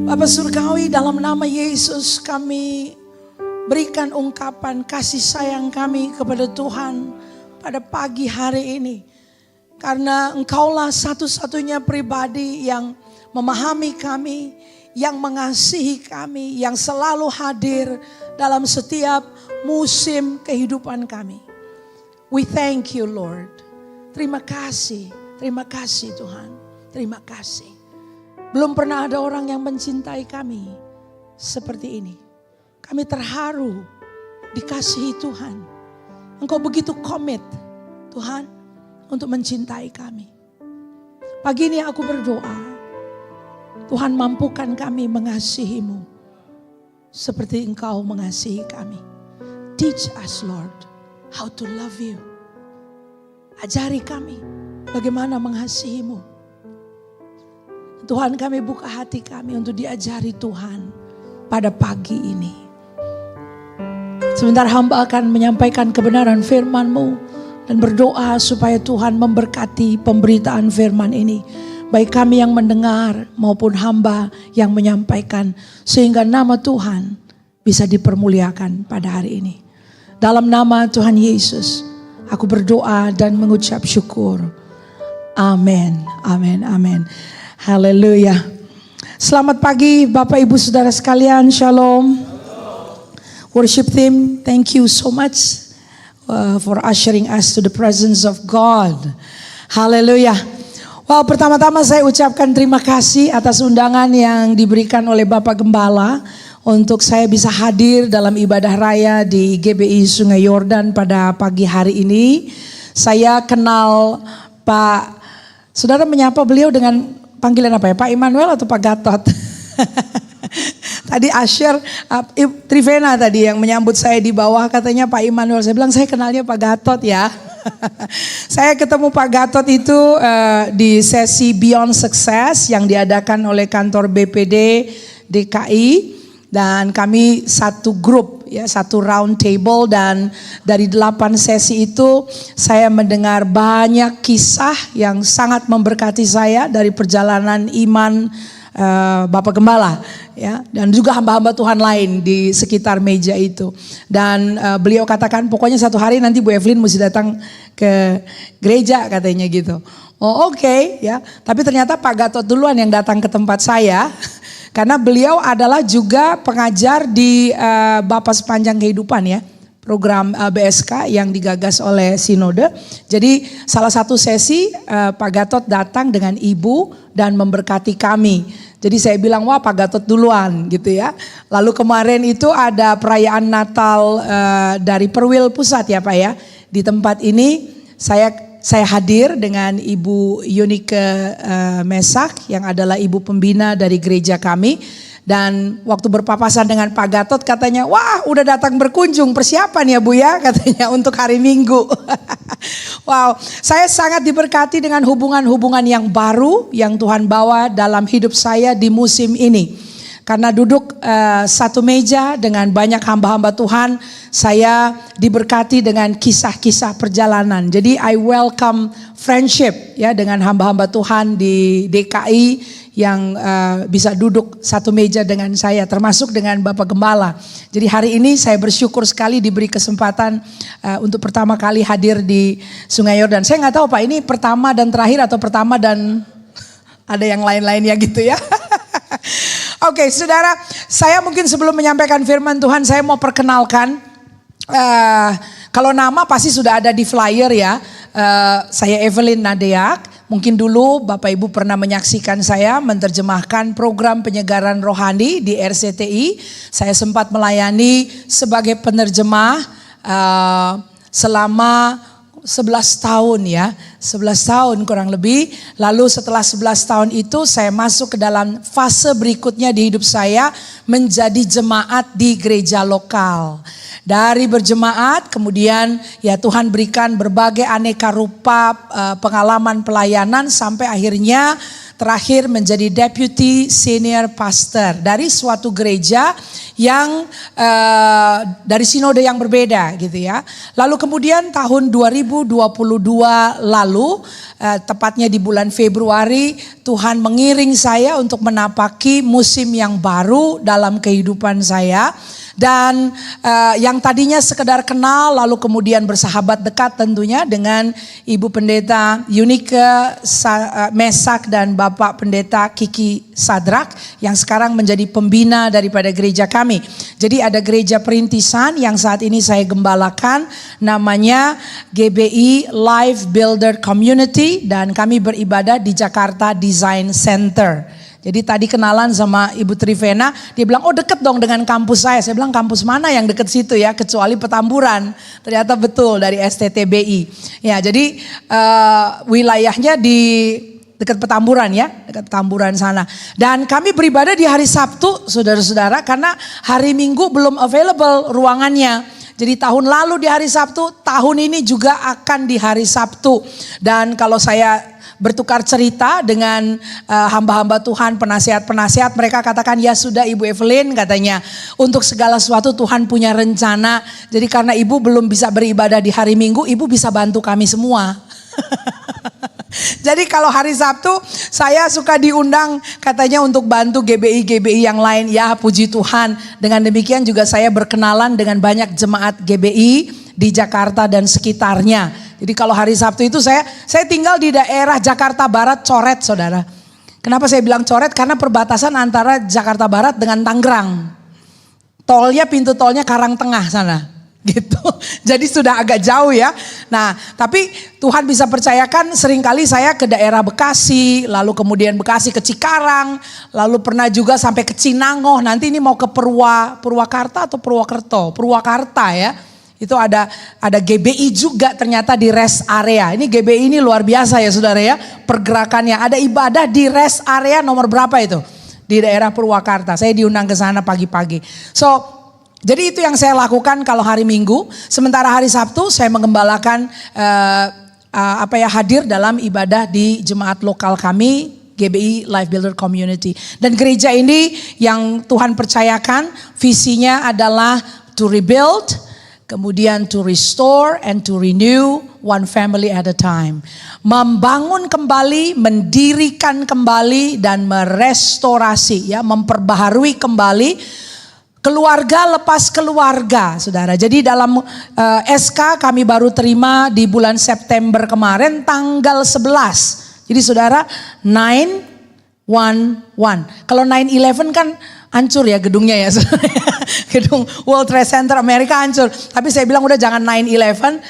Bapa Surgawi, dalam nama Yesus kami berikan ungkapan kasih sayang kami kepada Tuhan pada pagi hari ini. Karena Engkaulah satu-satunya pribadi yang memahami kami, yang mengasihi kami, yang selalu hadir dalam setiap musim kehidupan kami. We thank you, Lord. Terima kasih Tuhan, terima kasih. Belum pernah ada orang yang mencintai kami seperti ini. Kami terharu dikasihi Tuhan. Engkau begitu komit Tuhan untuk mencintai kami. Pagi ini aku berdoa, Tuhan mampukan kami mengasihi-Mu seperti Engkau mengasihi kami. Teach us, Lord, how to love you. Ajari kami bagaimana mengasihi-Mu. Tuhan, kami buka hati kami untuk diajari Tuhan pada pagi ini. Sebentar hamba akan menyampaikan kebenaran firman-Mu dan berdoa supaya Tuhan memberkati pemberitaan firman ini. Baik kami yang mendengar maupun hamba yang menyampaikan. Sehingga nama Tuhan bisa dipermuliakan pada hari ini. Dalam nama Tuhan Yesus, aku berdoa dan mengucap syukur. Amin, amin, amin. Haleluya. Selamat pagi Bapak Ibu Saudara sekalian, Shalom. Worship team, thank you so much for ushering us to the presence of God. Haleluya. Well, pertama-tama saya ucapkan terima kasih atas undangan yang diberikan oleh Bapak Gembala untuk saya bisa hadir dalam ibadah raya di GBI Sungai Yordan pada pagi hari ini. Saya kenal Pak, saudara menyapa beliau dengan panggilan apa ya? Pak Immanuel atau Pak Gatot? Tadi Asher, Trivena tadi yang menyambut saya di bawah katanya Pak Immanuel. Saya bilang saya kenalnya Pak Gatot ya. Saya ketemu Pak Gatot itu di sesi Beyond Success yang diadakan oleh kantor BPD DKI. Dan kami satu grup ya, satu round table, dan dari 8 sesi itu saya mendengar banyak kisah yang sangat memberkati saya dari perjalanan iman Bapak Gembala ya, dan juga hamba-hamba Tuhan lain di sekitar meja itu. Dan beliau katakan pokoknya satu hari nanti Bu Evelyn mesti datang ke gereja katanya gitu. Oh oke, ya, tapi ternyata Pak Gatot duluan yang datang ke tempat saya. Karena beliau adalah juga pengajar di Bapa Sepanjang Kehidupan ya, program BSK yang digagas oleh Sinode. Jadi salah satu sesi Pak Gatot datang dengan ibu dan memberkati kami. Jadi saya bilang wah Pak Gatot duluan gitu ya. Lalu kemarin itu ada perayaan Natal dari Perwil Pusat ya Pak ya. Di tempat ini saya hadir dengan Ibu Yunike Mesak yang adalah ibu pembina dari gereja kami. Dan waktu berpapasan dengan Pak Gatot katanya, wah udah datang berkunjung, persiapan ya Bu ya katanya untuk hari Minggu. Wow, saya sangat diberkati dengan hubungan-hubungan yang baru yang Tuhan bawa dalam hidup saya di musim ini. Karena duduk satu meja dengan banyak hamba-hamba Tuhan, saya diberkati dengan kisah-kisah perjalanan. Jadi I welcome friendship ya dengan hamba-hamba Tuhan di DKI yang bisa duduk satu meja dengan saya, termasuk dengan Bapak Gembala. Jadi hari ini saya bersyukur sekali diberi kesempatan untuk pertama kali hadir di Sungai Yordan. Saya nggak tahu Pak, ini pertama dan terakhir atau pertama dan ada yang lain-lainnya gitu ya. Oke, saudara, saya mungkin sebelum menyampaikan firman Tuhan, saya mau perkenalkan. Kalau nama pasti sudah ada di flyer ya. Saya Evelyn Nadeak. Mungkin dulu Bapak Ibu pernah menyaksikan saya menerjemahkan program penyegaran rohani di RCTI. Saya sempat melayani sebagai penerjemah selama 11 tahun ya, 11 tahun kurang lebih. Lalu setelah 11 tahun itu saya masuk ke dalam fase berikutnya di hidup saya, menjadi jemaat di gereja lokal. Dari berjemaat kemudian ya Tuhan berikan berbagai aneka rupa pengalaman pelayanan sampai akhirnya terakhir menjadi Deputy Senior Pastor dari suatu gereja yang dari sinode yang berbeda gitu ya. Lalu kemudian tahun 2022 lalu, tepatnya di bulan Februari, Tuhan mengiring saya untuk menapaki musim yang baru dalam kehidupan saya. Dan yang tadinya sekedar kenal lalu kemudian bersahabat dekat tentunya dengan Ibu Pendeta Yunike Mesak dan Bapak Pendeta Kiki Sadrak yang sekarang menjadi pembina daripada gereja kami. Jadi ada gereja perintisan yang saat ini saya gembalakan, namanya GBI Life Builder Community, dan kami beribadah di Jakarta Design Center. Jadi tadi kenalan sama Ibu Trivena, dia bilang, oh deket dong dengan kampus saya. Saya bilang, kampus mana yang deket situ ya, kecuali Petamburan. Ternyata betul, dari STTBI. Ya, jadi wilayahnya di dekat Petamburan ya, dekat Petamburan sana. Dan kami beribadah di hari Sabtu, saudara-saudara, karena hari Minggu belum available ruangannya. Jadi tahun lalu di hari Sabtu, tahun ini juga akan di hari Sabtu. Dan kalau saya bertukar cerita dengan hamba-hamba Tuhan, penasihat-penasihat, mereka katakan, ya sudah Ibu Evelyn, katanya, untuk segala sesuatu Tuhan punya rencana. Jadi karena Ibu belum bisa beribadah di hari Minggu, Ibu bisa bantu kami semua. Jadi kalau hari Sabtu saya suka diundang katanya untuk bantu GBI-GBI yang lain. Ya puji Tuhan, dengan demikian juga saya berkenalan dengan banyak jemaat GBI di Jakarta dan sekitarnya. Jadi kalau hari Sabtu itu saya tinggal di daerah Jakarta Barat, Coret, saudara. Kenapa saya bilang Coret? Karena perbatasan antara Jakarta Barat dengan Tangerang. Tolnya, pintu tolnya Karangtengah sana. Gitu. Jadi sudah agak jauh ya. Nah, tapi Tuhan bisa percayakan seringkali saya ke daerah Bekasi, lalu kemudian Bekasi ke Cikarang, lalu pernah juga sampai ke Cinangoh. Nanti ini mau ke Purwakarta atau Purwokerto? Purwakarta ya. Itu ada GBI juga ternyata di rest area. Ini GBI ini luar biasa ya saudara ya. Pergerakannya ada ibadah di rest area nomor berapa itu? Di daerah Purwakarta. Saya diundang ke sana pagi-pagi. Jadi itu yang saya lakukan kalau hari Minggu. Sementara hari Sabtu saya mengembalakan hadir dalam ibadah di jemaat lokal kami, GBI Life Builder Community. Dan gereja ini yang Tuhan percayakan visinya adalah to rebuild, kemudian to restore and to renew one family at a time. Membangun kembali, mendirikan kembali dan merestorasi ya, memperbaharui kembali keluarga lepas keluarga, saudara. Jadi dalam SK kami baru terima di bulan September kemarin tanggal 11. Jadi saudara 911. Kalau 9/11 kan hancur ya gedungnya ya. Gedung World Trade Center Amerika hancur. Tapi saya bilang udah jangan 9/11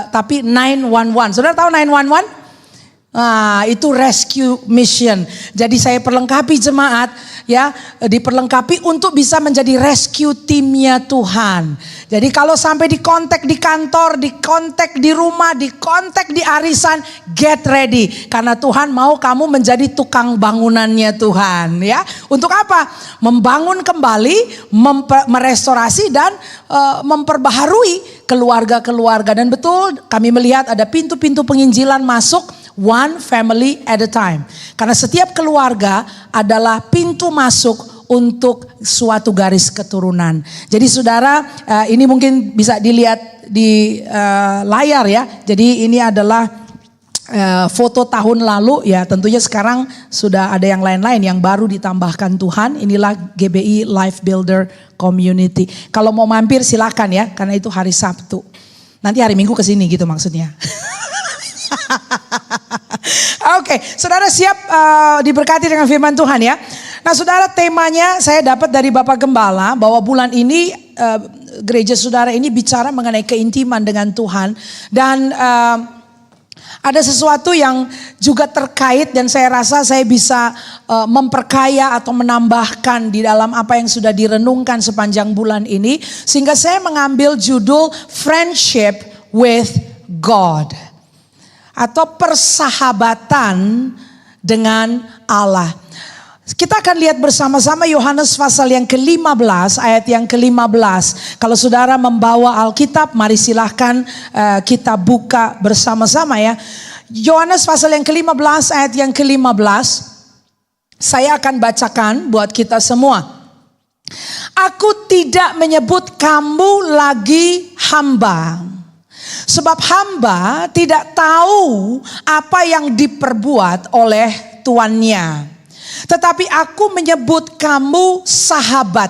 tapi 911. Saudara tahu 911? Nah, itu rescue mission. Jadi saya perlengkapi jemaat ya, diperlengkapi untuk bisa menjadi rescue timnya Tuhan. Jadi kalau sampai dikontak di kantor, dikontak di rumah, dikontak di arisan, get ready. Karena Tuhan mau kamu menjadi tukang bangunannya Tuhan ya. Untuk apa? Membangun kembali, merestorasi dan memperbaharui keluarga-keluarga. Dan betul kami melihat ada pintu-pintu penginjilan masuk. One family at a time. Karena setiap keluarga adalah pintu masuk untuk suatu garis keturunan. Jadi saudara, ini mungkin bisa dilihat di layar ya. Jadi ini adalah foto tahun lalu ya. Tentunya sekarang sudah ada yang lain-lain yang baru ditambahkan Tuhan. Inilah GBI Life Builder Community. Kalau mau mampir silakan ya, karena itu hari Sabtu. Nanti hari Minggu kesini gitu maksudnya. Oke, saudara siap diberkati dengan firman Tuhan ya. Nah saudara, temanya saya dapat dari Bapak Gembala bahwa bulan ini gereja saudara ini bicara mengenai keintiman dengan Tuhan. Dan ada sesuatu yang juga terkait dan saya rasa saya bisa memperkaya atau menambahkan di dalam apa yang sudah direnungkan sepanjang bulan ini. Sehingga saya mengambil judul Friendship with God. Atau persahabatan dengan Allah. Kita akan lihat bersama-sama Yohanes pasal yang ke-15 ayat yang ke-15. Kalau saudara membawa Alkitab, mari silahkan kita buka bersama-sama ya. Yohanes pasal yang ke-15 ayat yang ke-15. Saya akan bacakan buat kita semua. Aku tidak menyebut kamu lagi hamba. Sebab hamba tidak tahu apa yang diperbuat oleh tuannya. Tetapi aku menyebut kamu sahabat.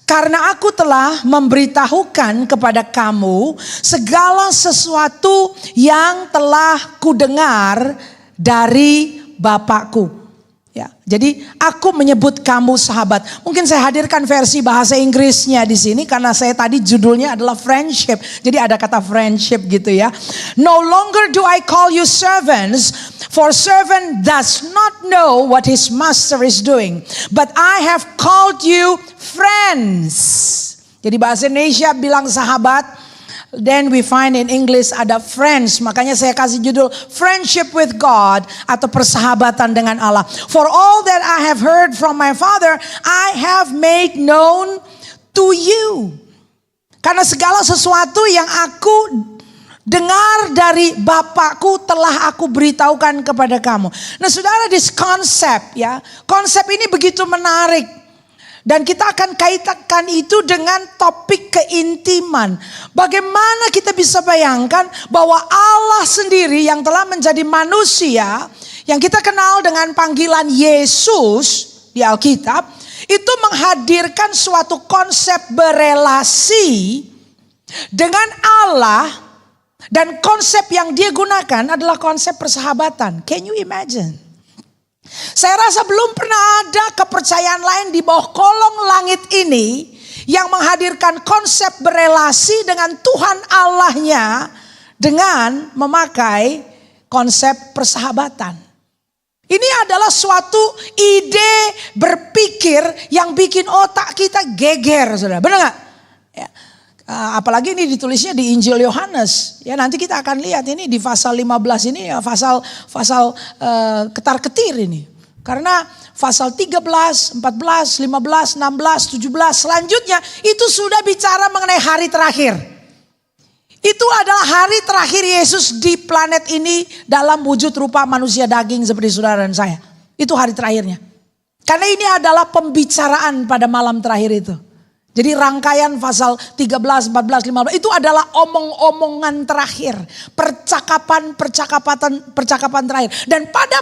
Karena aku telah memberitahukan kepada kamu segala sesuatu yang telah kudengar dari Bapakku. Ya, jadi aku menyebut kamu sahabat. Mungkin saya hadirkan versi bahasa Inggrisnya di sini karena saya tadi judulnya adalah friendship. Jadi ada kata friendship gitu ya. No longer do I call you servants, for servant does not know what his master is doing. But I have called you friends. Jadi bahasa Indonesia bilang sahabat. Then we find in English ada friends. Makanya saya kasih judul friendship with God atau persahabatan dengan Allah. For all that I have heard from my Father, I have made known to you. Karena segala sesuatu yang aku dengar dari Bapakku telah aku beritahukan kepada kamu. Nah saudara, this concept ya, konsep ini begitu menarik. Dan kita akan kaitkan itu dengan topik keintiman. Bagaimana kita bisa bayangkan bahwa Allah sendiri yang telah menjadi manusia, yang kita kenal dengan panggilan Yesus di Alkitab, itu menghadirkan suatu konsep berelasi dengan Allah. Dan konsep yang dia gunakan adalah konsep persahabatan. Can you imagine? Saya rasa belum pernah ada kepercayaan lain di bawah kolong langit ini yang menghadirkan konsep berelasi dengan Tuhan Allahnya dengan memakai konsep persahabatan. Ini adalah suatu ide berpikir yang bikin otak kita geger, saudara. Benar gak? Ya. Apalagi ini ditulisnya di Injil Yohanes. Ya nanti kita akan lihat ini di pasal 15 ini ya pasal ketar-ketir ini. Karena pasal 13, 14, 15, 16, 17 selanjutnya itu sudah bicara mengenai hari terakhir. Itu adalah hari terakhir Yesus di planet ini dalam wujud rupa manusia daging seperti saudara dan saya. Itu hari terakhirnya. Karena ini adalah pembicaraan pada malam terakhir itu. Jadi rangkaian pasal 13, 14, 15 itu adalah omong-omongan terakhir. Percakapan terakhir. Dan pada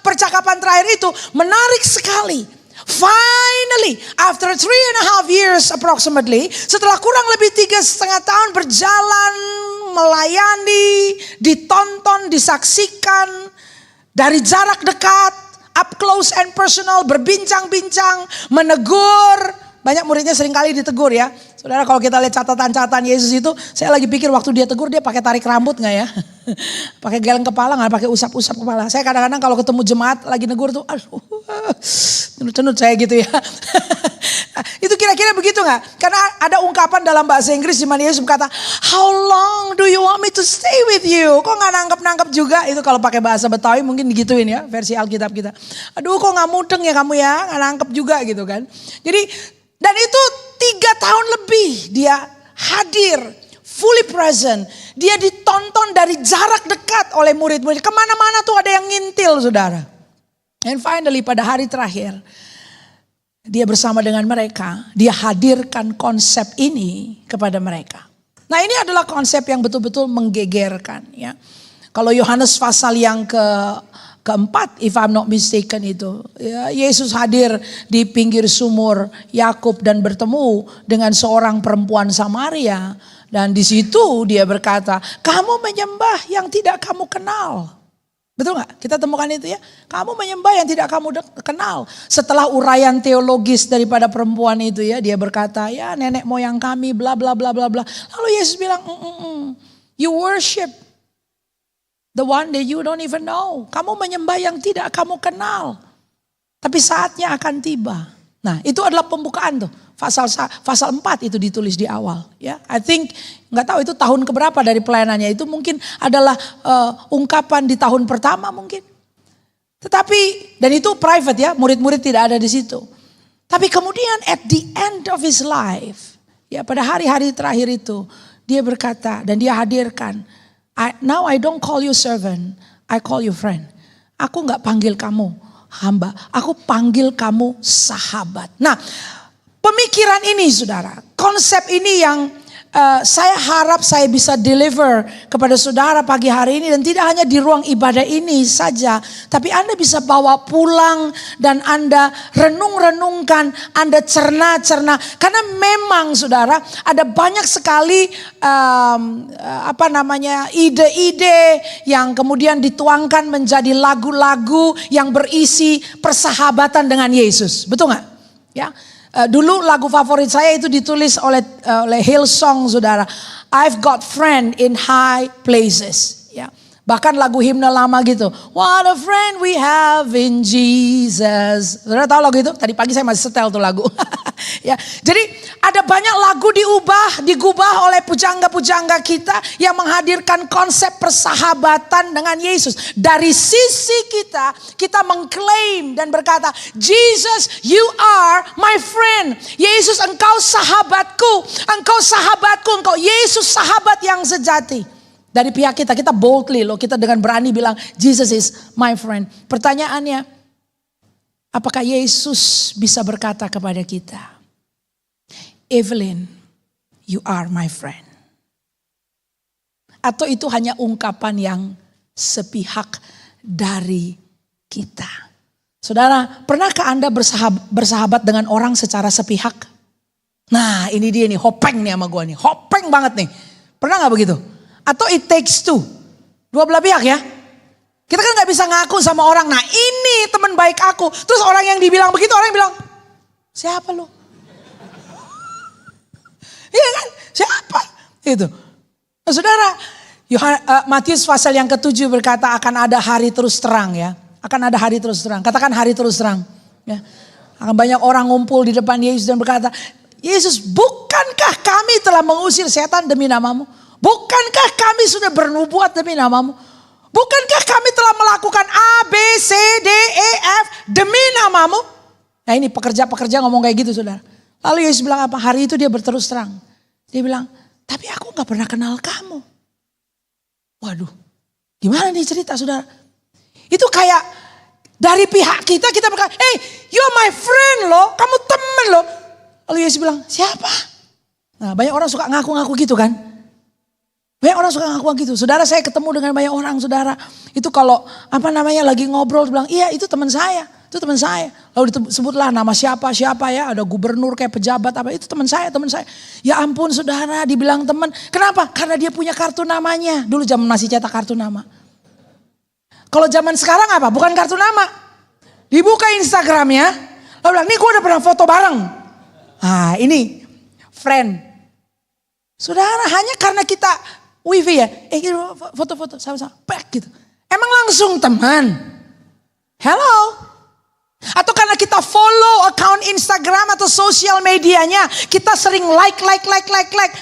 percakapan terakhir itu menarik sekali. Finally, after 3.5 years approximately, setelah kurang lebih 3,5 tahun berjalan, melayani, ditonton, disaksikan, dari jarak dekat, up close and personal, berbincang-bincang, menegur. Banyak muridnya seringkali ditegur ya. Saudara kalau kita lihat catatan Yesus itu, saya lagi pikir waktu dia tegur dia pakai tarik rambut gak ya? Pakai geleng kepala gak, pakai usap-usap kepala. Saya kadang-kadang kalau ketemu jemaat lagi negur tuh, aduh, cenut-cenut saya gitu ya. Itu kira-kira begitu gak? Karena ada ungkapan dalam bahasa Inggris di mana Yesus berkata, how long do you want me to stay with you? Kok gak nangkep-nangkep juga? Itu kalau pakai bahasa Betawi mungkin digituin ya, versi Alkitab kita. Aduh kok gak mudeng ya kamu ya, gak nangkep juga gitu kan. Jadi dan itu 3 tahun lebih dia hadir, fully present. Dia ditonton dari jarak dekat oleh murid-murid. Kemana-mana tuh ada yang ngintil saudara. And finally pada hari terakhir, dia bersama dengan mereka, dia hadirkan konsep ini kepada mereka. Nah ini adalah konsep yang betul-betul menggegerkan ya. Kalau Yohanes pasal yang keempat, if I'm not mistaken itu. Ya, Yesus hadir di pinggir sumur Yakub dan bertemu dengan seorang perempuan Samaria. Dan di situ dia berkata, kamu menyembah yang tidak kamu kenal. Betul gak? Kita temukan itu ya. Kamu menyembah yang tidak kamu kenal. Setelah uraian teologis daripada perempuan itu ya. Dia berkata, ya nenek moyang kami bla bla bla bla bla. Lalu Yesus bilang, you worship the one that you don't even know. Kamu menyembah yang tidak kamu kenal. Tapi saatnya akan tiba. Nah itu adalah pembukaan tuh. Pasal 4 itu ditulis di awal. Ya, I think nggak tahu itu tahun keberapa dari pelayanannya. Itu mungkin adalah ungkapan di tahun pertama mungkin. Tetapi, dan itu private ya. Murid-murid tidak ada di situ. Tapi kemudian at the end of his life. Ya pada hari-hari terakhir itu. Dia berkata dan dia hadirkan. Now I don't call you servant, I call you friend. Aku gak panggil kamu hamba. Aku panggil kamu sahabat. Nah, pemikiran ini saudara, konsep ini yang saya harap saya bisa deliver kepada saudara pagi hari ini. Dan tidak hanya di ruang ibadah ini saja. Tapi Anda bisa bawa pulang dan Anda renung-renungkan, Anda cerna-cerna. Karena memang saudara ada banyak sekali ide-ide yang kemudian dituangkan menjadi lagu-lagu yang berisi persahabatan dengan Yesus. Betul gak? Ya. Dulu lagu favorit saya itu ditulis oleh Hillsong saudara. I've got friend in high places. Ya. Bahkan lagu himne lama gitu. What a friend we have in Jesus. Saudara tahu lagu itu? Tadi pagi saya masih setel tuh lagu. Ya. Jadi ada banyak lagu digubah oleh pujangga-pujangga kita yang menghadirkan konsep persahabatan dengan Yesus. Dari sisi kita mengklaim dan berkata, Jesus, you are my friend. Yesus, engkau sahabatku. Engkau Yesus sahabat yang sejati. Dari pihak kita boldly loh, kita dengan berani bilang, Jesus is my friend. Pertanyaannya, apakah Yesus bisa berkata kepada kita, Evelyn, you are my friend? Atau itu hanya ungkapan yang sepihak dari kita? Saudara, pernahkah Anda bersahabat dengan orang secara sepihak? Nah ini dia nih, hopeng nih sama gue nih. Hopeng banget nih. Pernah gak begitu? Atau it takes two. Dua belah pihak ya. Kita kan gak bisa ngaku sama orang. Nah ini teman baik aku. Terus orang yang dibilang begitu, orang yang bilang, siapa lo? Iya kan? Siapa? Itu. Nah, saudara, Matius pasal yang ke-7 berkata akan ada hari terus terang ya. Akan ada hari terus terang. Katakan hari terus terang. Ya. Akan banyak orang ngumpul di depan Yesus dan berkata, Yesus, bukankah kami telah mengusir setan demi namamu? Bukankah kami sudah bernubuat demi namamu? Bukankah kami telah melakukan A, B, C, D, E, F demi namamu? Nah ini pekerja-pekerja ngomong kayak gitu saudara. Lalu Yesus bilang apa? Hari itu dia berterus terang. Dia bilang, tapi aku gak pernah kenal kamu. Waduh, gimana nih cerita saudara? Itu kayak dari pihak kita berkata, hey you're my friend loh, kamu temen loh. Lalu Yesus bilang, siapa? Nah banyak orang suka ngaku-ngaku gitu kan. Banyak orang suka ngaku gitu. Saudara saya ketemu dengan banyak orang saudara. Itu kalau lagi ngobrol bilang, iya itu teman saya. Itu teman saya. Lalu disebutlah nama siapa ya. Ada gubernur kayak pejabat apa. Itu teman saya. Ya ampun saudara dibilang teman. Kenapa? Karena dia punya kartu namanya. Dulu zaman masih cetak kartu nama. Kalau zaman sekarang apa? Bukan kartu nama. Dibuka Instagramnya. Lalu bilang, nih gue udah pernah foto bareng. Nah ini friend. Saudara hanya karena kita wifi ya. Foto-foto sama-sama. Back gitu. Emang langsung teman. Hello. Atau karena kita follow account Instagram atau sosial medianya. Kita sering like.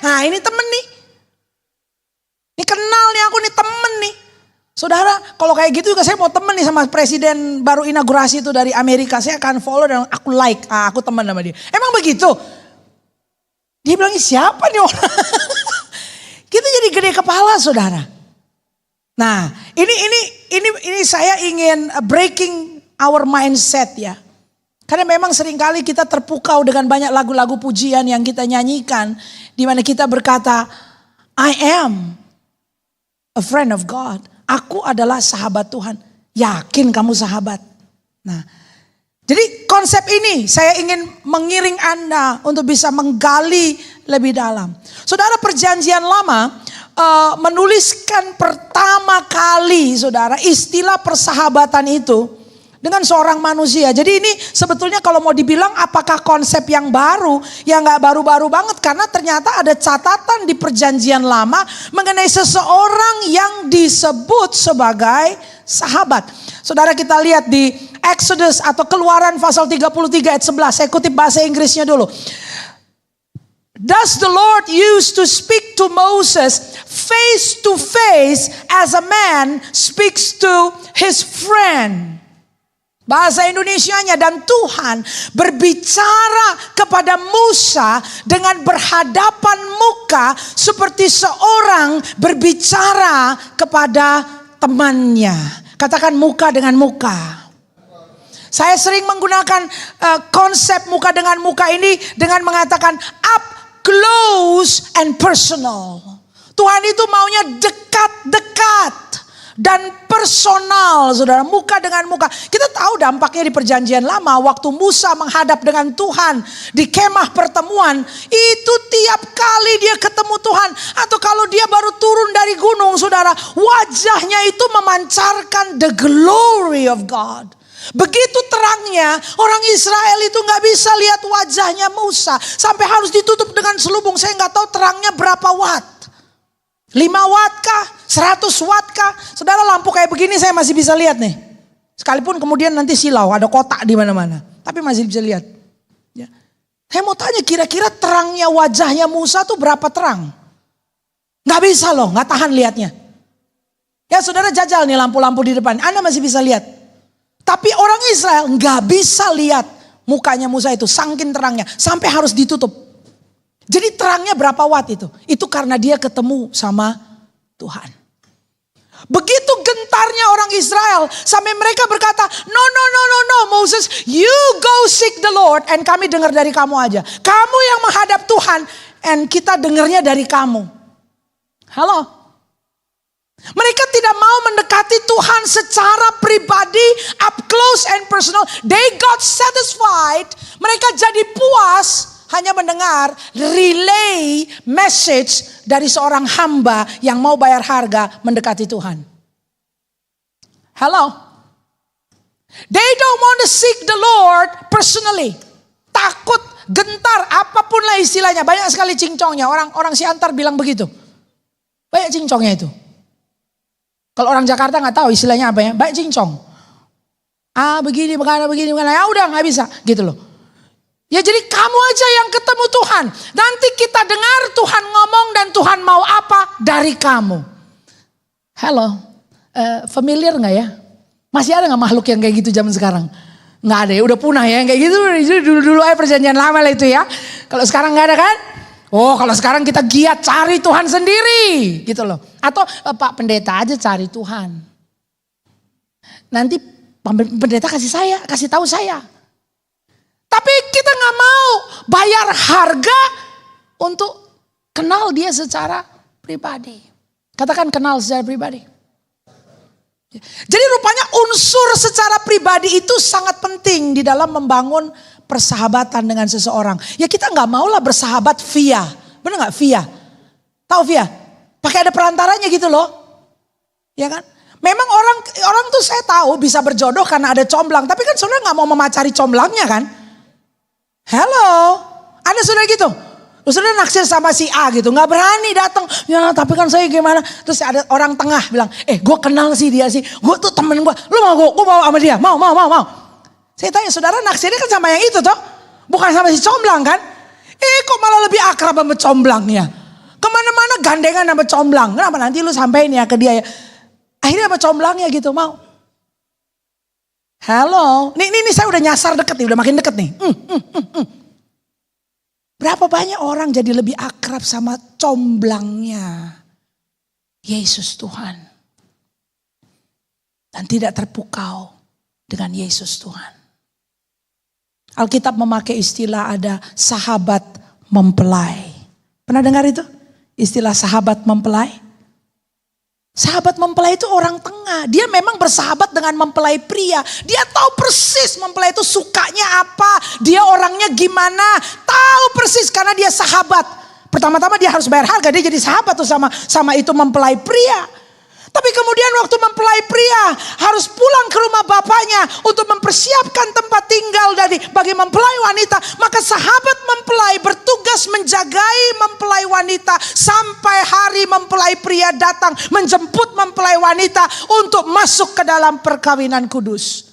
Nah ini temen nih. Ini kenal nih aku nih temen nih. Saudara kalau kayak gitu juga saya mau temen nih sama presiden baru inaugurasi itu dari Amerika. Saya akan follow dan aku like. Aku temen sama dia. Emang begitu? Dia bilang siapa nih orang? Kita jadi gede kepala saudara. Nah ini saya ingin breaking our mindset ya. Karena memang seringkali kita terpukau dengan banyak lagu-lagu pujian yang kita nyanyikan. Di mana kita berkata, I am a friend of God. Aku adalah sahabat Tuhan. Yakin kamu sahabat? Nah, jadi konsep ini saya ingin mengiring Anda untuk bisa menggali lebih dalam. Saudara perjanjian lama menuliskan pertama kali saudara istilah persahabatan itu dengan seorang manusia. Jadi ini sebetulnya kalau mau dibilang apakah konsep yang baru, ya nggak baru-baru banget. Karena ternyata ada catatan di perjanjian lama mengenai seseorang yang disebut sebagai sahabat. Saudara kita lihat di Exodus atau Keluaran pasal 33 ayat 11. Saya kutip bahasa Inggrisnya dulu. Thus the Lord used to speak to Moses face to face as a man speaks to his friend. Bahasa Indonesianya, dan Tuhan berbicara kepada Musa dengan berhadapan muka seperti seorang berbicara kepada temannya. Katakan muka dengan muka. Saya sering menggunakan konsep muka dengan muka ini dengan mengatakan up close and personal. Tuhan itu maunya dekat-dekat dan personal, saudara, muka dengan muka. Kita tahu dampaknya di perjanjian lama, waktu Musa menghadap dengan Tuhan di kemah pertemuan, itu tiap kali dia ketemu Tuhan, atau kalau dia baru turun dari gunung, saudara, wajahnya itu memancarkan the glory of God. Begitu terangnya, orang Israel itu gak bisa lihat wajahnya Musa, sampai harus ditutup dengan selubung. Saya gak tahu terangnya berapa watt, 5 watt kah, 100 watt kah. Saudara, lampu kayak begini saya masih bisa lihat nih. Sekalipun kemudian nanti silau, ada kotak di mana-mana, tapi masih bisa lihat. Ya. Saya mau tanya, kira-kira terangnya wajahnya Musa tuh berapa terang? Gak bisa loh, gak tahan lihatnya. Ya saudara, jajal nih lampu-lampu di depan, Anda masih bisa lihat. Tapi orang Israel gak bisa lihat mukanya Musa itu, saking terangnya, sampai harus ditutup. Jadi terangnya berapa watt itu? Itu karena dia ketemu sama Tuhan. Begitu gentarnya orang Israel, sampai mereka berkata, no Moses, you go seek the Lord, and kami dengar dari kamu aja. Kamu yang menghadap Tuhan, and kita dengarnya dari kamu. Halo? Mereka tidak mau mendekati Tuhan secara pribadi, up close and personal. They got satisfied. Mereka jadi puas hanya mendengar relay message dari seorang hamba yang mau bayar harga mendekati Tuhan. Hello? They don't want to seek the Lord personally. Takut, gentar, apapun lah istilahnya. Banyak sekali cincongnya. Orang Siantar bilang begitu. Banyak cincongnya itu. Kalau orang Jakarta nggak tahu istilahnya apa ya, banyak cincong. Begini, ya udah nggak bisa, gitu loh. Ya jadi kamu aja yang ketemu Tuhan. Nanti kita dengar Tuhan ngomong dan Tuhan mau apa dari kamu. Halo, familiar nggak ya? Masih ada nggak makhluk yang kayak gitu zaman sekarang? Nggak ada ya, udah punah ya, kayak gitu. Dulu aja perjanjian lama lah itu ya. Kalau sekarang nggak ada kan? Oh, kalau sekarang kita giat cari Tuhan sendiri, gitu loh. Atau Pak Pendeta aja cari Tuhan. Nanti pendeta kasih tahu saya. Tapi kita nggak mau bayar harga untuk kenal dia secara pribadi. Katakan kenal secara pribadi. Jadi rupanya unsur secara pribadi itu sangat penting di dalam membangun persahabatan dengan seseorang. Ya kita nggak maulah bersahabat via, benar nggak via? Tahu via? Pakai ada perantaranya gitu loh, ya kan? Memang orang tuh saya tahu bisa berjodoh karena ada comblang, tapi kan saudara nggak mau memacari comblangnya kan? Hello, ada saudara gitu? Saudara naksir sama si A gitu, nggak berani datang. Ya tapi kan saya gimana? Terus ada orang tengah bilang, gue kenal sih dia sih, gue tuh temen gue, lu mau gue mau sama dia, mau. Saya tanya, saudara naksirnya kan sama yang itu toh? Bukan sama si comblang kan? Kok malah lebih akrab sama comblangnya? Kemana-mana gandengan sama comblang. Kenapa nanti lu sampein ya ke dia ya? Akhirnya sama comblangnya gitu mau. Halo, nih saya udah nyasar deket nih, udah makin deket nih. Berapa banyak orang jadi lebih akrab sama comblangnya Yesus Tuhan. Dan tidak terpukau dengan Yesus Tuhan. Alkitab memakai istilah ada sahabat mempelai. Pernah dengar itu? Istilah sahabat mempelai. Sahabat mempelai itu orang tengah. Dia memang bersahabat dengan mempelai pria. Dia tahu persis mempelai itu sukanya apa. Dia orangnya gimana. Tahu persis karena dia sahabat. Pertama-tama dia harus bayar harga. Dia jadi sahabat tuh sama itu mempelai pria. Tapi kemudian waktu mempelai pria harus pulang ke rumah bapaknya untuk mempersiapkan tempat tinggal bagi mempelai wanita. Maka sahabat mempelai bertugas menjagai mempelai wanita sampai hari mempelai pria datang menjemput mempelai wanita untuk masuk ke dalam perkawinan kudus.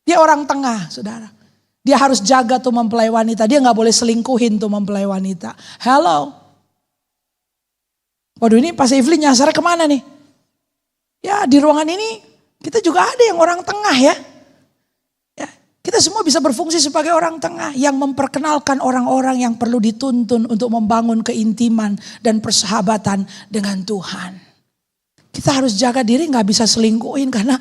Dia orang tengah, saudara. Dia harus jaga tuh mempelai wanita. Dia gak boleh selingkuhin tuh mempelai wanita. Hello. Waduh, ini Pas Evelyn nyasar kemana nih? Ya di ruangan ini kita juga ada yang orang tengah ya. Kita semua bisa berfungsi sebagai orang tengah yang memperkenalkan orang-orang yang perlu dituntun untuk membangun keintiman dan persahabatan dengan Tuhan. Kita harus jaga diri, gak bisa selingkuhin karena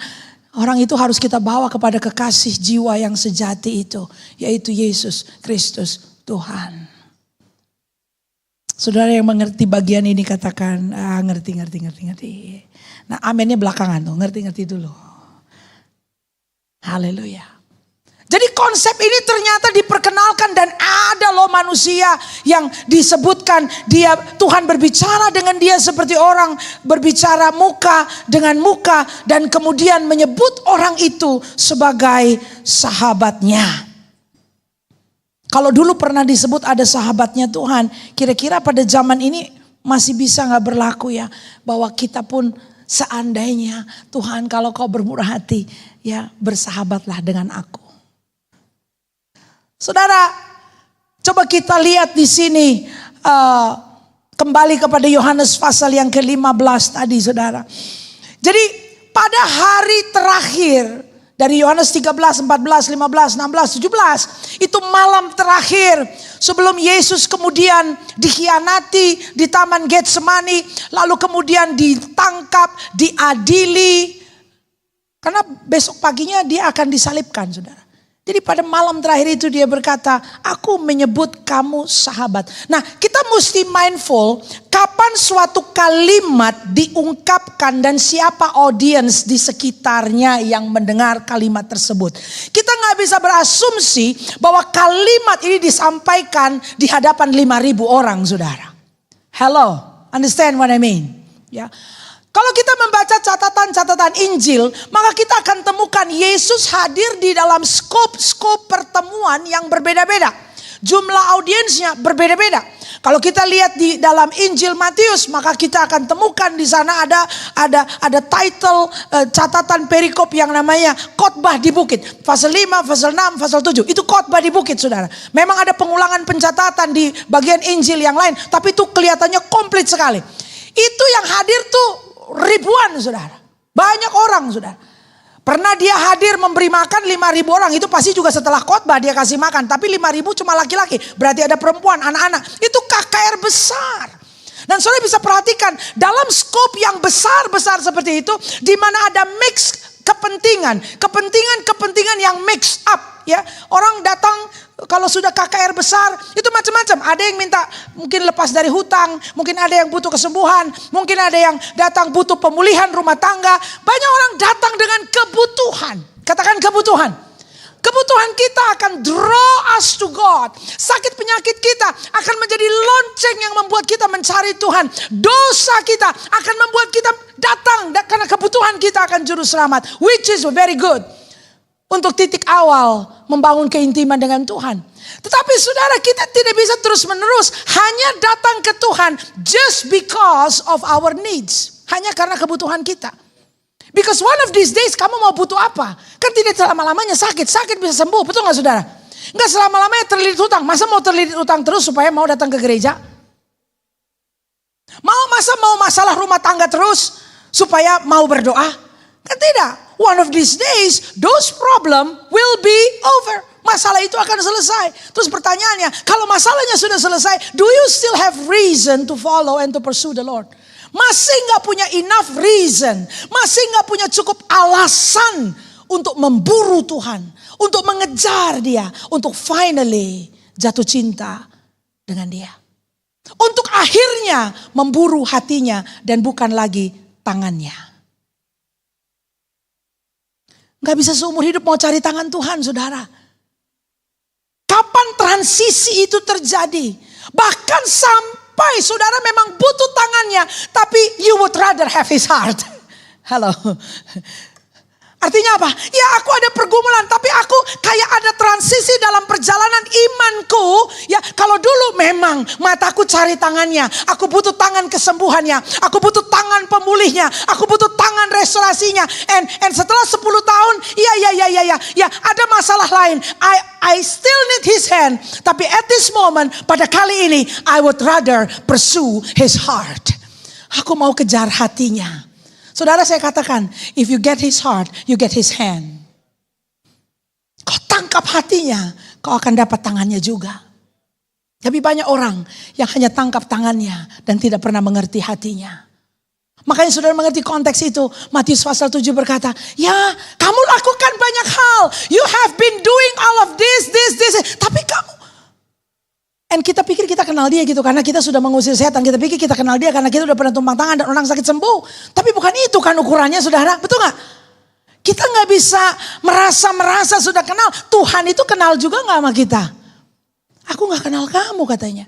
Orang itu harus kita bawa kepada kekasih jiwa yang sejati itu, yaitu Yesus Kristus Tuhan. Saudara yang mengerti bagian ini katakan, ngerti. Nah, amennya belakangan tuh, ngerti dulu. Haleluya. Jadi konsep ini ternyata diperkenalkan dan ada loh manusia yang disebutkan Tuhan berbicara dengan dia seperti orang berbicara muka dengan muka dan kemudian menyebut orang itu sebagai sahabatnya. Kalau dulu pernah disebut ada sahabatnya Tuhan, kira-kira pada zaman ini masih bisa gak berlaku ya, bahwa kita pun seandainya Tuhan kalau kau bermurah hati ya bersahabatlah dengan aku. Saudara, coba kita lihat di sini kembali kepada Yohanes pasal yang ke-15 tadi, saudara. Jadi pada hari terakhir dari Yohanes 13, 14, 15, 16, 17 itu malam terakhir sebelum Yesus kemudian dikhianati di Taman Getsemani, lalu kemudian ditangkap, diadili, karena besok paginya dia akan disalibkan, saudara. Jadi pada malam terakhir itu dia berkata, aku menyebut kamu sahabat. Nah, kita mesti mindful kapan suatu kalimat diungkapkan dan siapa audiens di sekitarnya yang mendengar kalimat tersebut. Kita gak bisa berasumsi bahwa kalimat ini disampaikan di hadapan 5.000 orang, saudara. Hello, understand what I mean? Ya. Kalau kita membaca catatan-catatan Injil, maka kita akan temukan Yesus hadir di dalam skop pertemuan yang berbeda-beda. Jumlah audiensnya berbeda-beda. Kalau kita lihat di dalam Injil Matius, maka kita akan temukan di sana ada title catatan perikop yang namanya khotbah di bukit. Pasal 5, pasal 6, pasal 7. Itu khotbah di bukit, saudara. Memang ada pengulangan pencatatan di bagian Injil yang lain, tapi itu kelihatannya komplit sekali. Itu yang hadir tuh ribuan, saudara. Banyak orang, saudara. Pernah dia hadir memberi makan 5.000 orang. Itu pasti juga setelah khotbah dia kasih makan. Tapi 5.000 cuma laki-laki. Berarti ada perempuan, anak-anak. Itu KKR besar. Dan saudara bisa perhatikan dalam skop yang besar-besar seperti itu, di mana ada mix kepentingan yang mix up. Ya, orang datang kalau sudah KKR besar itu macam-macam. Ada yang minta mungkin lepas dari hutang, mungkin ada yang butuh kesembuhan, mungkin ada yang datang butuh pemulihan rumah tangga. Banyak orang datang dengan kebutuhan. Katakan kebutuhan. Kebutuhan kita akan draw us to God. Sakit penyakit kita akan menjadi lonceng yang membuat kita mencari Tuhan. Dosa kita akan membuat kita datang karena kebutuhan kita akan juru selamat, which is very good. Untuk titik awal membangun keintiman dengan Tuhan. Tetapi saudara, kita tidak bisa terus-menerus hanya datang ke Tuhan just because of our needs. Hanya karena kebutuhan kita. Because one of these days kamu mau butuh apa? Kan tidak selama-lamanya sakit. Sakit bisa sembuh, betul gak saudara? Enggak selama-lamanya terlilit hutang. Masa mau terlilit hutang terus supaya mau datang ke gereja? Masa mau masalah rumah tangga terus supaya mau berdoa? Kan tidak. One of these days, those problem will be over. Masalah itu akan selesai. Terus pertanyaannya, kalau masalahnya sudah selesai, do you still have reason to follow and to pursue the Lord? Masih gak punya enough reason, masih gak punya cukup alasan untuk memburu Tuhan, untuk mengejar dia, untuk finally jatuh cinta dengan dia. Untuk akhirnya memburu hatinya dan bukan lagi tangannya. Gak bisa seumur hidup mau cari tangan Tuhan, saudara. Kapan transisi itu terjadi? Bahkan sampai saudara memang butuh tangannya, tapi you would rather have his heart. Halo. Artinya apa? Ya, aku ada pergumulan, tapi aku kayak ada transisi dalam perjalanan imanku. Ya, kalau dulu memang mataku cari tangannya, aku butuh tangan kesembuhannya, aku butuh tangan pemulihnya, aku butuh tangan restorasinya. And setelah 10 tahun, ya, ada masalah lain. I still need his hand, tapi at this moment, pada kali ini, I would rather pursue his heart. Aku mau kejar hatinya. Saudara, saya katakan, if you get his heart, you get his hand. Kau tangkap hatinya, kau akan dapat tangannya juga. Tapi banyak orang yang hanya tangkap tangannya dan tidak pernah mengerti hatinya. Makanya saudara mengerti konteks itu. Matius pasal 7 berkata, ya kamu lakukan banyak hal. You have been doing all of this. Tapi kamu. And kita pikir kita kenal dia gitu. Karena kita sudah mengusir setan. Kita pikir kita kenal dia karena kita udah pernah tumpang tangan dan orang sakit sembuh. Tapi bukan itu kan ukurannya saudara. Betul gak? Kita gak bisa merasa sudah kenal. Tuhan itu kenal juga gak sama kita? Aku gak kenal kamu katanya.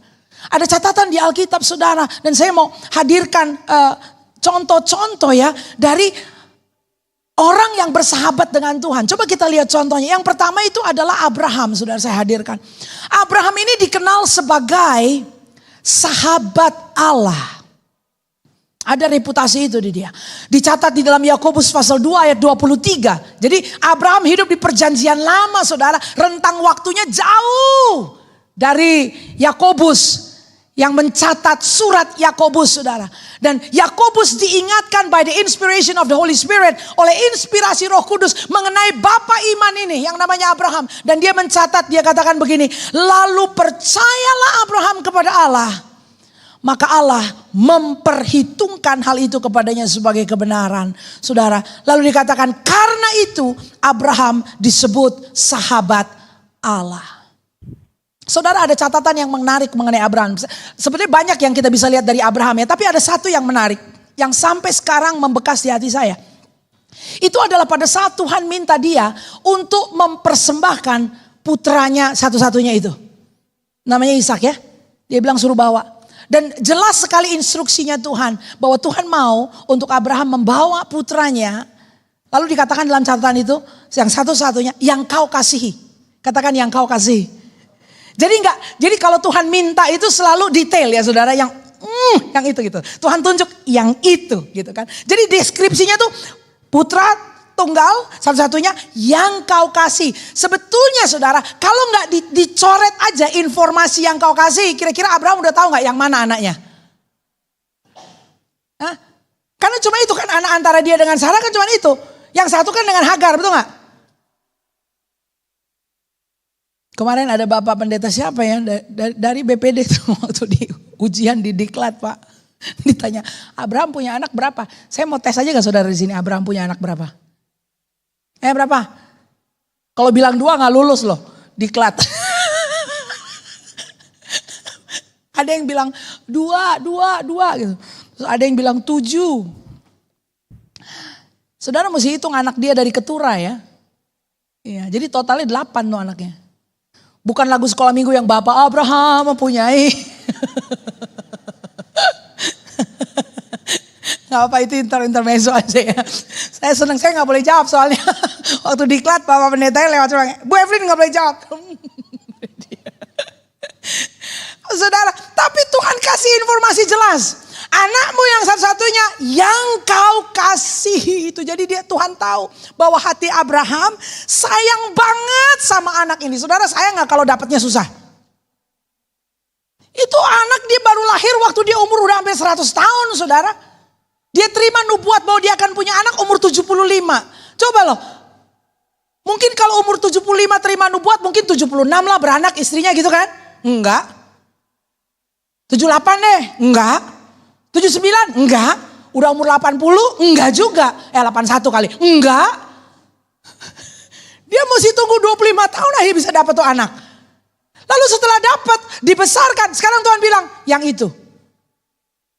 Ada catatan di Alkitab saudara. Dan saya mau hadirkan contoh-contoh ya dari orang yang bersahabat dengan Tuhan. Coba kita lihat contohnya. Yang pertama itu adalah Abraham, saudara, saya hadirkan. Abraham ini dikenal sebagai sahabat Allah. Ada reputasi itu di dia. Dicatat di dalam Yakobus pasal 2 ayat 23. Jadi Abraham hidup di perjanjian lama saudara. Rentang waktunya jauh dari Yakobus yang mencatat surat Yakobus saudara. Dan Yakobus diingatkan by the inspiration of the Holy Spirit, oleh inspirasi Roh Kudus mengenai bapa iman ini yang namanya Abraham. Dan dia mencatat, dia katakan begini, lalu percayalah Abraham kepada Allah, maka Allah memperhitungkan hal itu kepadanya sebagai kebenaran. Saudara, lalu dikatakan karena itu Abraham disebut sahabat Allah. Saudara, ada catatan yang menarik mengenai Abraham. Sebenarnya banyak yang kita bisa lihat dari Abraham ya. Tapi ada satu yang menarik. Yang sampai sekarang membekas di hati saya. Itu adalah pada saat Tuhan minta dia untuk mempersembahkan putranya satu-satunya itu. Namanya Ishak ya. Dia bilang suruh bawa. Dan jelas sekali instruksinya Tuhan. Bahwa Tuhan mau untuk Abraham membawa putranya. Lalu dikatakan dalam catatan itu. Yang satu-satunya yang kau kasihi. Katakan yang kau kasihi. Jadi kalau Tuhan minta itu selalu detail ya saudara, yang itu gitu. Tuhan tunjuk yang itu gitu kan. Jadi deskripsinya tuh putra tunggal satu-satunya yang kau kasih. Sebetulnya saudara, kalau nggak dicoret aja informasi yang kau kasih, kira-kira Abraham udah tahu nggak yang mana anaknya? Hah? Karena cuma itu kan anak antara dia dengan Sarah kan cuma itu. Yang satu kan dengan Hagar, betul nggak? Kemarin ada bapak pendeta siapa ya dari BPD itu waktu di ujian di Diklat Pak. Ditanya Abraham punya anak berapa? Saya mau tes aja gak saudara di sini, Abraham punya anak berapa? Berapa? Kalau bilang 2 gak lulus loh Diklat. Ada yang bilang 2 gitu. Terus ada yang bilang 7. Saudara mesti hitung anak dia dari keturah ya. Iya, jadi totalnya 8 tuh anaknya. Bukan lagu sekolah minggu yang Bapak Abraham mempunyai. Gak apa itu intermezzo aja ya. Saya senang, saya gak boleh jawab soalnya. Waktu diklat Bapak pendetanya lewat bilang, Bu Evelyn gak boleh jawab. Saudara, tapi Tuhan kasih informasi jelas. Anakmu yang satu-satunya yang kau kasih itu. Jadi Tuhan tahu bahwa hati Abraham sayang banget sama anak ini. Saudara, sayang gak kalau dapatnya susah? Itu anak dia baru lahir waktu dia umur udah hampir 100 tahun saudara. Dia terima nubuat bahwa dia akan punya anak umur 75. Coba loh. Mungkin kalau umur 75 terima nubuat mungkin 76 lah beranak istrinya gitu kan? Enggak. 78 deh? Enggak. 79? Enggak. Udah umur 80? Enggak juga. 81 kali? Enggak. Dia mesti tunggu 25 tahun akhirnya bisa dapat tuh anak. Lalu setelah dapat, dibesarkan. Sekarang Tuhan bilang, yang itu.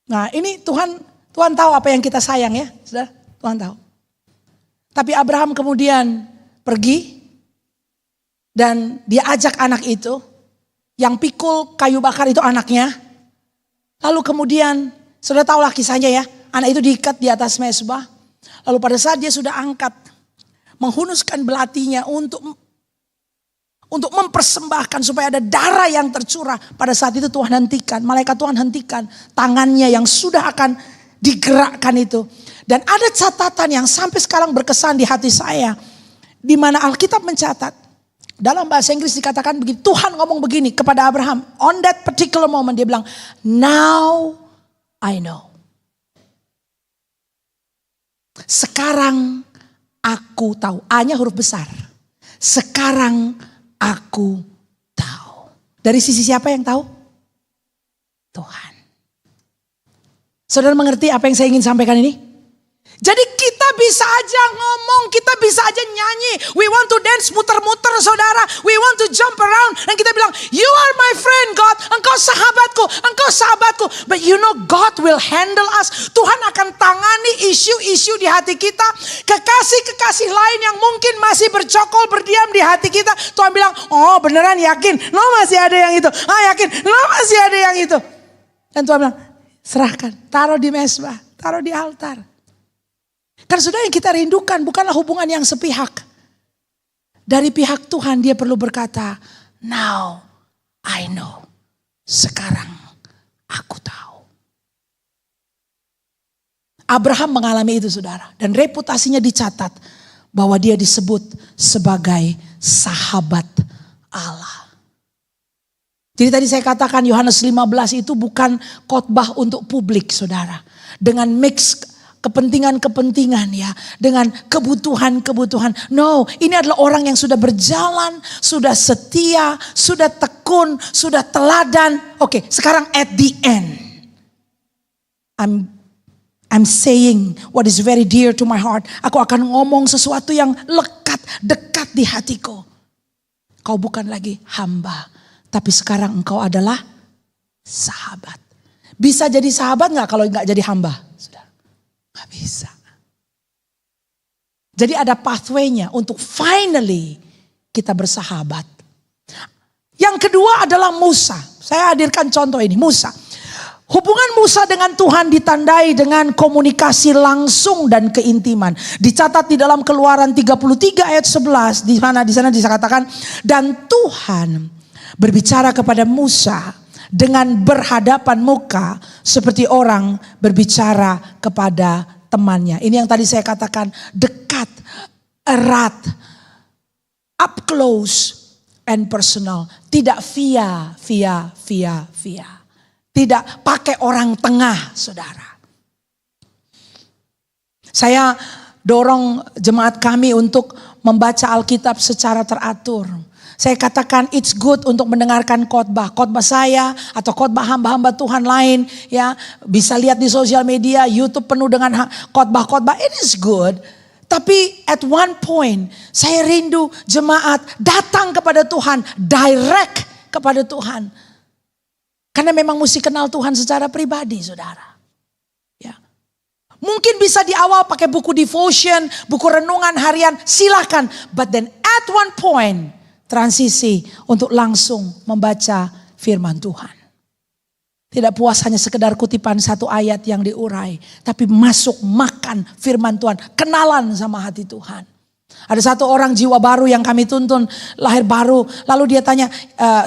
Nah ini Tuhan tahu apa yang kita sayang ya. Saudara, Tuhan tahu. Tapi Abraham kemudian pergi. Dan dia ajak anak itu. Yang pikul kayu bakar itu anaknya. Lalu kemudian sudah tahulah kisahnya ya. Anak itu diikat di atas mezbah. Lalu pada saat dia sudah angkat. Menghunuskan belatinya untuk mempersembahkan supaya ada darah yang tercurah. Pada saat itu Tuhan hentikan. Malaikat Tuhan hentikan tangannya yang sudah akan digerakkan itu. Dan ada catatan yang sampai sekarang berkesan di hati saya. Di mana Alkitab mencatat. Dalam bahasa Inggris dikatakan begini. Tuhan ngomong begini kepada Abraham. On that particular moment dia bilang. Now I know. Sekarang aku tahu. A-nya huruf besar. Sekarang aku tahu. Dari sisi siapa yang tahu? Tuhan. Saudara mengerti apa yang saya ingin sampaikan ini? Jadi kita bisa aja ngomong, kita bisa aja nyanyi. We want to dance, muter-muter saudara. We want to jump around. Dan kita bilang, you are my friend God. Engkau sahabatku, engkau sahabatku. But you know God will handle us. Tuhan akan tangani isu-isu di hati kita. Kekasih-kekasih lain yang mungkin masih bercokol, berdiam di hati kita. Tuhan bilang, oh beneran yakin? No masih ada yang itu. Yakin? No masih ada yang itu. Dan Tuhan bilang, serahkan. Taruh di mezbah, taruh di altar. Karena saudara yang kita rindukan bukanlah hubungan yang sepihak. Dari pihak Tuhan dia perlu berkata, now I know. Sekarang aku tahu. Abraham mengalami itu saudara. Dan reputasinya dicatat bahwa dia disebut sebagai sahabat Allah. Jadi tadi saya katakan Yohanes 15 itu bukan khotbah untuk publik saudara. Dengan mix kepentingan-kepentingan ya. Dengan kebutuhan-kebutuhan. No, ini adalah orang yang sudah berjalan, sudah setia, sudah tekun, sudah teladan. Oke, sekarang at the end. I'm saying what is very dear to my heart. Aku akan ngomong sesuatu yang lekat, dekat di hatiku. Kau bukan lagi hamba. Tapi sekarang engkau adalah sahabat. Bisa jadi sahabat gak kalau gak jadi hamba? Gak bisa. Jadi ada pathway-nya untuk finally kita bersahabat. Yang kedua adalah Musa. Saya hadirkan contoh ini, Musa. Hubungan Musa dengan Tuhan ditandai dengan komunikasi langsung dan keintiman. Dicatat di dalam Keluaran 33 ayat 11 di mana di sana dikatakan dan Tuhan berbicara kepada Musa dengan berhadapan muka seperti orang berbicara kepada temannya. Ini yang tadi saya katakan dekat, erat, up close and personal. Tidak via. Tidak pakai orang tengah saudara. Saya dorong jemaat kami untuk membaca Alkitab secara teratur. Saya katakan it's good untuk mendengarkan khotbah saya atau khotbah hamba-hamba Tuhan lain ya, bisa lihat di sosial media, YouTube penuh dengan khotbah-khotbah. It is good. Tapi at one point saya rindu jemaat datang kepada Tuhan, direct kepada Tuhan. Karena memang mesti kenal Tuhan secara pribadi, saudara. Ya. Mungkin bisa di awal pakai buku devotion, buku renungan harian, silahkan. But then at one point transisi untuk langsung membaca firman Tuhan. Tidak puas hanya sekedar kutipan satu ayat yang diurai. Tapi masuk makan firman Tuhan. Kenalan sama hati Tuhan. Ada satu orang jiwa baru yang kami tuntun. Lahir baru. Lalu dia tanya.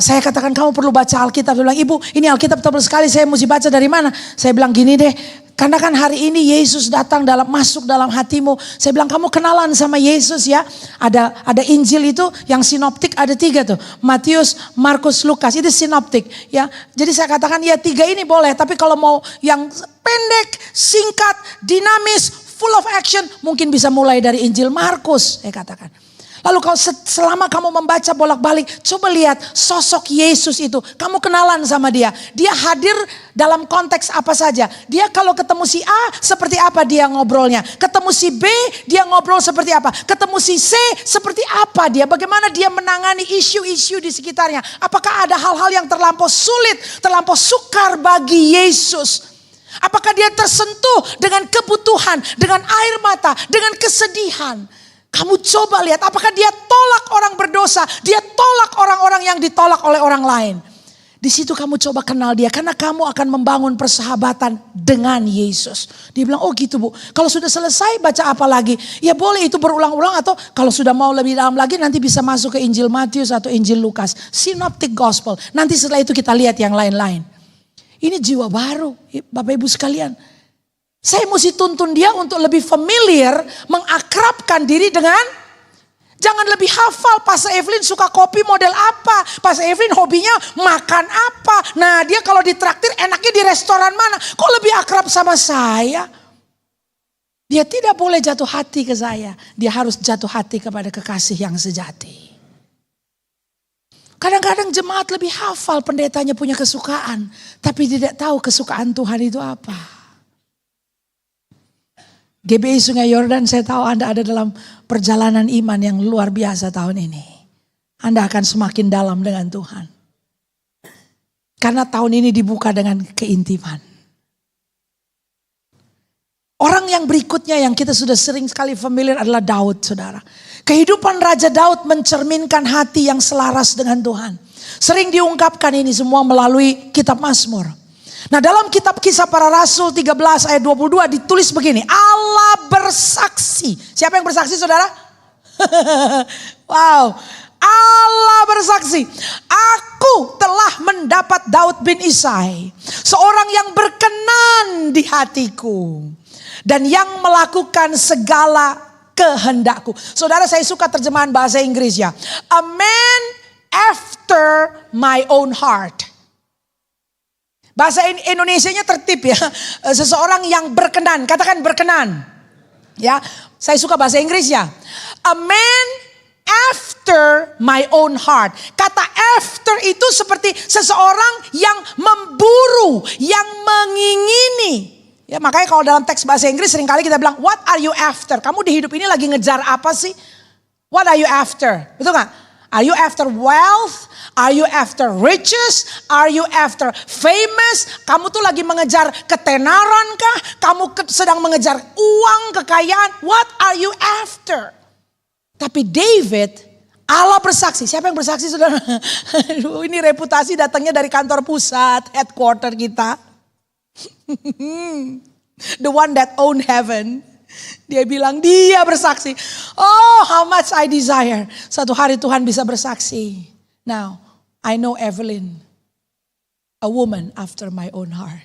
Saya katakan kamu perlu baca Alkitab. Dia bilang ibu ini Alkitab tebal sekali. Saya mesti baca dari mana? Saya bilang gini deh. Karena kan hari ini Yesus datang masuk dalam hatimu. Saya bilang kamu kenalan sama Yesus ya. Ada Injil itu yang sinoptik ada 3 tuh. Matius, Markus, Lukas. Itu sinoptik ya. Jadi saya katakan ya 3 ini boleh. Tapi kalau mau yang pendek, singkat, dinamis, full of action. Mungkin bisa mulai dari Injil Markus saya katakan. Lalu kalau selama kamu membaca bolak-balik, coba lihat sosok Yesus itu. Kamu kenalan sama dia. Dia hadir dalam konteks apa saja. Dia kalau ketemu si A, seperti apa dia ngobrolnya. Ketemu si B, dia ngobrol seperti apa. Ketemu si C, seperti apa dia. Bagaimana dia menangani isu-isu di sekitarnya. Apakah ada hal-hal yang terlampau sulit, terlampau sukar bagi Yesus. Apakah dia tersentuh dengan kebutuhan, dengan air mata, dengan kesedihan. Kamu coba lihat apakah dia tolak orang berdosa. Dia tolak orang-orang yang ditolak oleh orang lain. Di situ kamu coba kenal dia. Karena kamu akan membangun persahabatan dengan Yesus. Dia bilang oh gitu bu. Kalau sudah selesai baca apa lagi? Ya boleh itu berulang-ulang. Atau kalau sudah mau lebih dalam lagi nanti bisa masuk ke Injil Matius atau Injil Lukas. Synoptic Gospel. Nanti setelah itu kita lihat yang lain-lain. Ini jiwa baru Bapak Ibu sekalian. Saya mesti tuntun dia untuk lebih familiar, mengakrabkan diri dengan, jangan lebih hafal Pastor Evelyn suka kopi model apa, Pastor Evelyn hobinya makan apa. Nah dia kalau ditraktir enaknya di restoran mana, kok lebih akrab sama saya. Dia tidak boleh jatuh hati ke saya, dia harus jatuh hati kepada kekasih yang sejati. Kadang-kadang jemaat lebih hafal pendetanya punya kesukaan, tapi tidak tahu kesukaan Tuhan itu apa. GBI Sungai Yordan, saya tahu Anda ada dalam perjalanan iman yang luar biasa tahun ini. Anda akan semakin dalam dengan Tuhan. Karena tahun ini dibuka dengan keintiman. Orang yang berikutnya yang kita sudah sering sekali familiar adalah Daud, saudara. Kehidupan Raja Daud mencerminkan hati yang selaras dengan Tuhan. Sering diungkapkan ini semua melalui kitab Mazmur. Nah, dalam kitab Kisah Para Rasul 13 ayat 22 ditulis begini. Allah bersaksi. Siapa yang bersaksi, saudara? Wow. Allah bersaksi. Aku telah mendapat Daud bin Isai. Seorang yang berkenan di hatiku. Dan yang melakukan segala kehendakku. Saudara, saya suka terjemahan bahasa Inggris ya. A man after my own heart. Bahasa Indonesianya tertib ya. Seseorang yang berkenan. Katakan berkenan. Ya, saya suka bahasa Inggris ya. A man after my own heart. Kata after itu seperti seseorang yang memburu, yang mengingini. Ya, makanya kalau dalam teks bahasa Inggris seringkali kita bilang, what are you after? Kamu di hidup ini lagi ngejar apa sih? What are you after? Betul gak? Are you after wealth? Are you after riches? Are you after famous? Kamu tuh lagi mengejar ketenaran kah? Kamu sedang mengejar uang, kekayaan? What are you after? Tapi David, Allah bersaksi. Siapa yang bersaksi, saudara? Ini reputasi datangnya dari kantor pusat, headquarter kita. The one that own heaven. Dia bilang dia bersaksi. Oh, how much I desire. Satu hari Tuhan bisa bersaksi. Now, I know Evelyn. A woman after my own heart.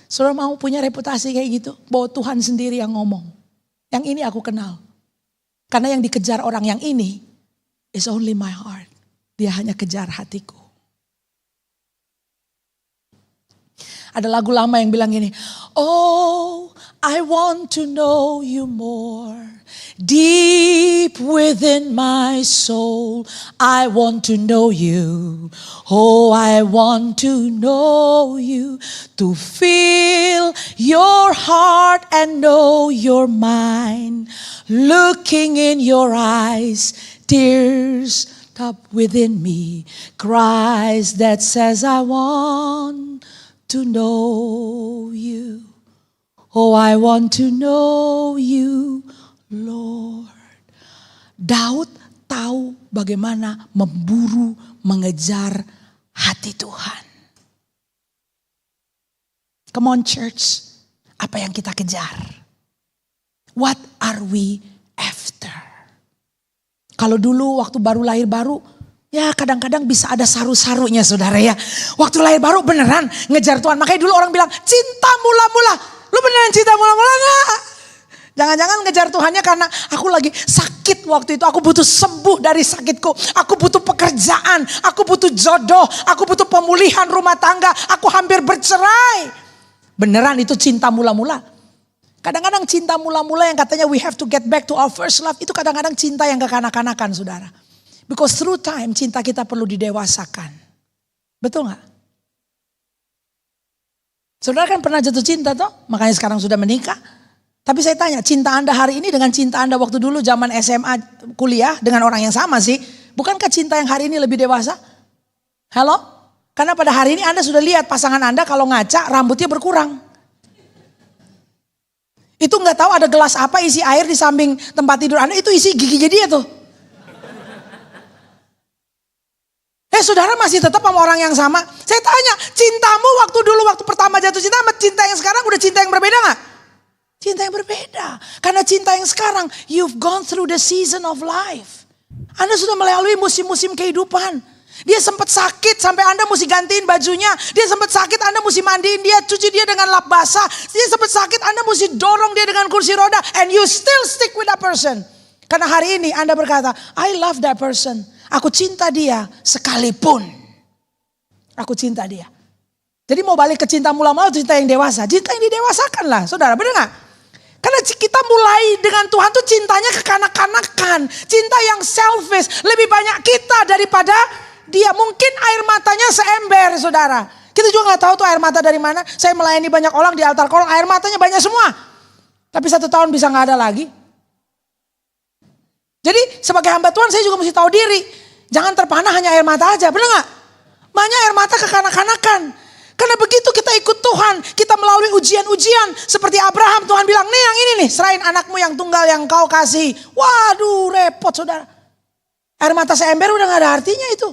Saudara mau punya reputasi kayak gitu? Bahwa Tuhan sendiri yang ngomong. Yang ini aku kenal. Karena yang dikejar orang yang ini is only my heart. Dia hanya kejar hatiku. Ada lagu lama yang bilang gini. Oh, I want to know you more. Deep within my soul, I want to know you. Oh, I want to know you. To feel your heart and know your mind. Looking in your eyes, tears up within me. Cries that says I want to know you. Oh, I want to know you, Lord. Daud tahu bagaimana memburu, mengejar hati Tuhan. Come on church, apa yang kita kejar? What are we after? Kalau dulu waktu baru lahir baru, ya kadang-kadang bisa ada saru-sarunya saudara ya. Waktu lahir baru beneran ngejar Tuhan. Makanya dulu orang bilang cinta mula-mula. Lu beneran cinta mula-mula gak? Jangan-jangan ngejar Tuhannya karena aku lagi sakit waktu itu. Aku butuh sembuh dari sakitku. Aku butuh pekerjaan. Aku butuh jodoh. Aku butuh pemulihan rumah tangga. Aku hampir bercerai. Beneran itu cinta mula-mula. Kadang-kadang cinta mula-mula yang katanya we have to get back to our first love. Itu kadang-kadang cinta yang kekanak-kanakan saudara. Because through time cinta kita perlu didewasakan. Betul gak? Saudara kan pernah jatuh cinta toh? Makanya sekarang sudah menikah. Tapi saya tanya, cinta Anda hari ini dengan cinta Anda waktu dulu zaman SMA kuliah dengan orang yang sama sih. Bukankah cinta yang hari ini lebih dewasa? Halo? Karena pada hari ini Anda sudah lihat pasangan Anda kalau ngaca rambutnya berkurang. Itu gak tahu ada gelas apa isi air di samping tempat tidur Anda. Itu isi giginya dia tuh. Saudara masih tetap sama orang yang sama. Saya tanya, cintamu waktu dulu waktu pertama jatuh cinta sama cinta yang sekarang udah cinta yang berbeda gak? Cinta yang berbeda. Karena cinta yang sekarang, you've gone through the season of life. Anda sudah melalui musim-musim kehidupan. Dia sempat sakit sampai Anda mesti gantiin bajunya. Dia sempat sakit Anda mesti mandiin dia, cuci dia dengan lap basah. Dia sempat sakit Anda mesti dorong dia dengan kursi roda. And you still stick with that person. Karena hari ini Anda berkata, I love that person. Aku cinta dia sekalipun. Aku cinta dia. Jadi mau balik ke cinta mula-mula atau cinta yang dewasa? Cinta yang didewasakan lah saudara, benar gak? Karena kita mulai dengan Tuhan tuh cintanya kekanak-kanakan. Cinta yang selfish. Lebih banyak kita daripada dia. Mungkin air matanya seember saudara. Kita juga gak tahu tuh air mata dari mana. Saya melayani banyak orang di altar call, air matanya banyak semua. Tapi 1 tahun bisa gak ada lagi. Jadi sebagai hamba Tuhan saya juga mesti tahu diri. Jangan terpana hanya air mata aja, benar gak? Banyak air mata kekanak-kanakan. Karena begitu kita ikut Tuhan, kita melalui ujian-ujian. Seperti Abraham, Tuhan bilang, nih yang ini nih, serahin anakmu yang tunggal yang kau kasih. Waduh repot saudara. Air mata seember udah gak ada artinya itu.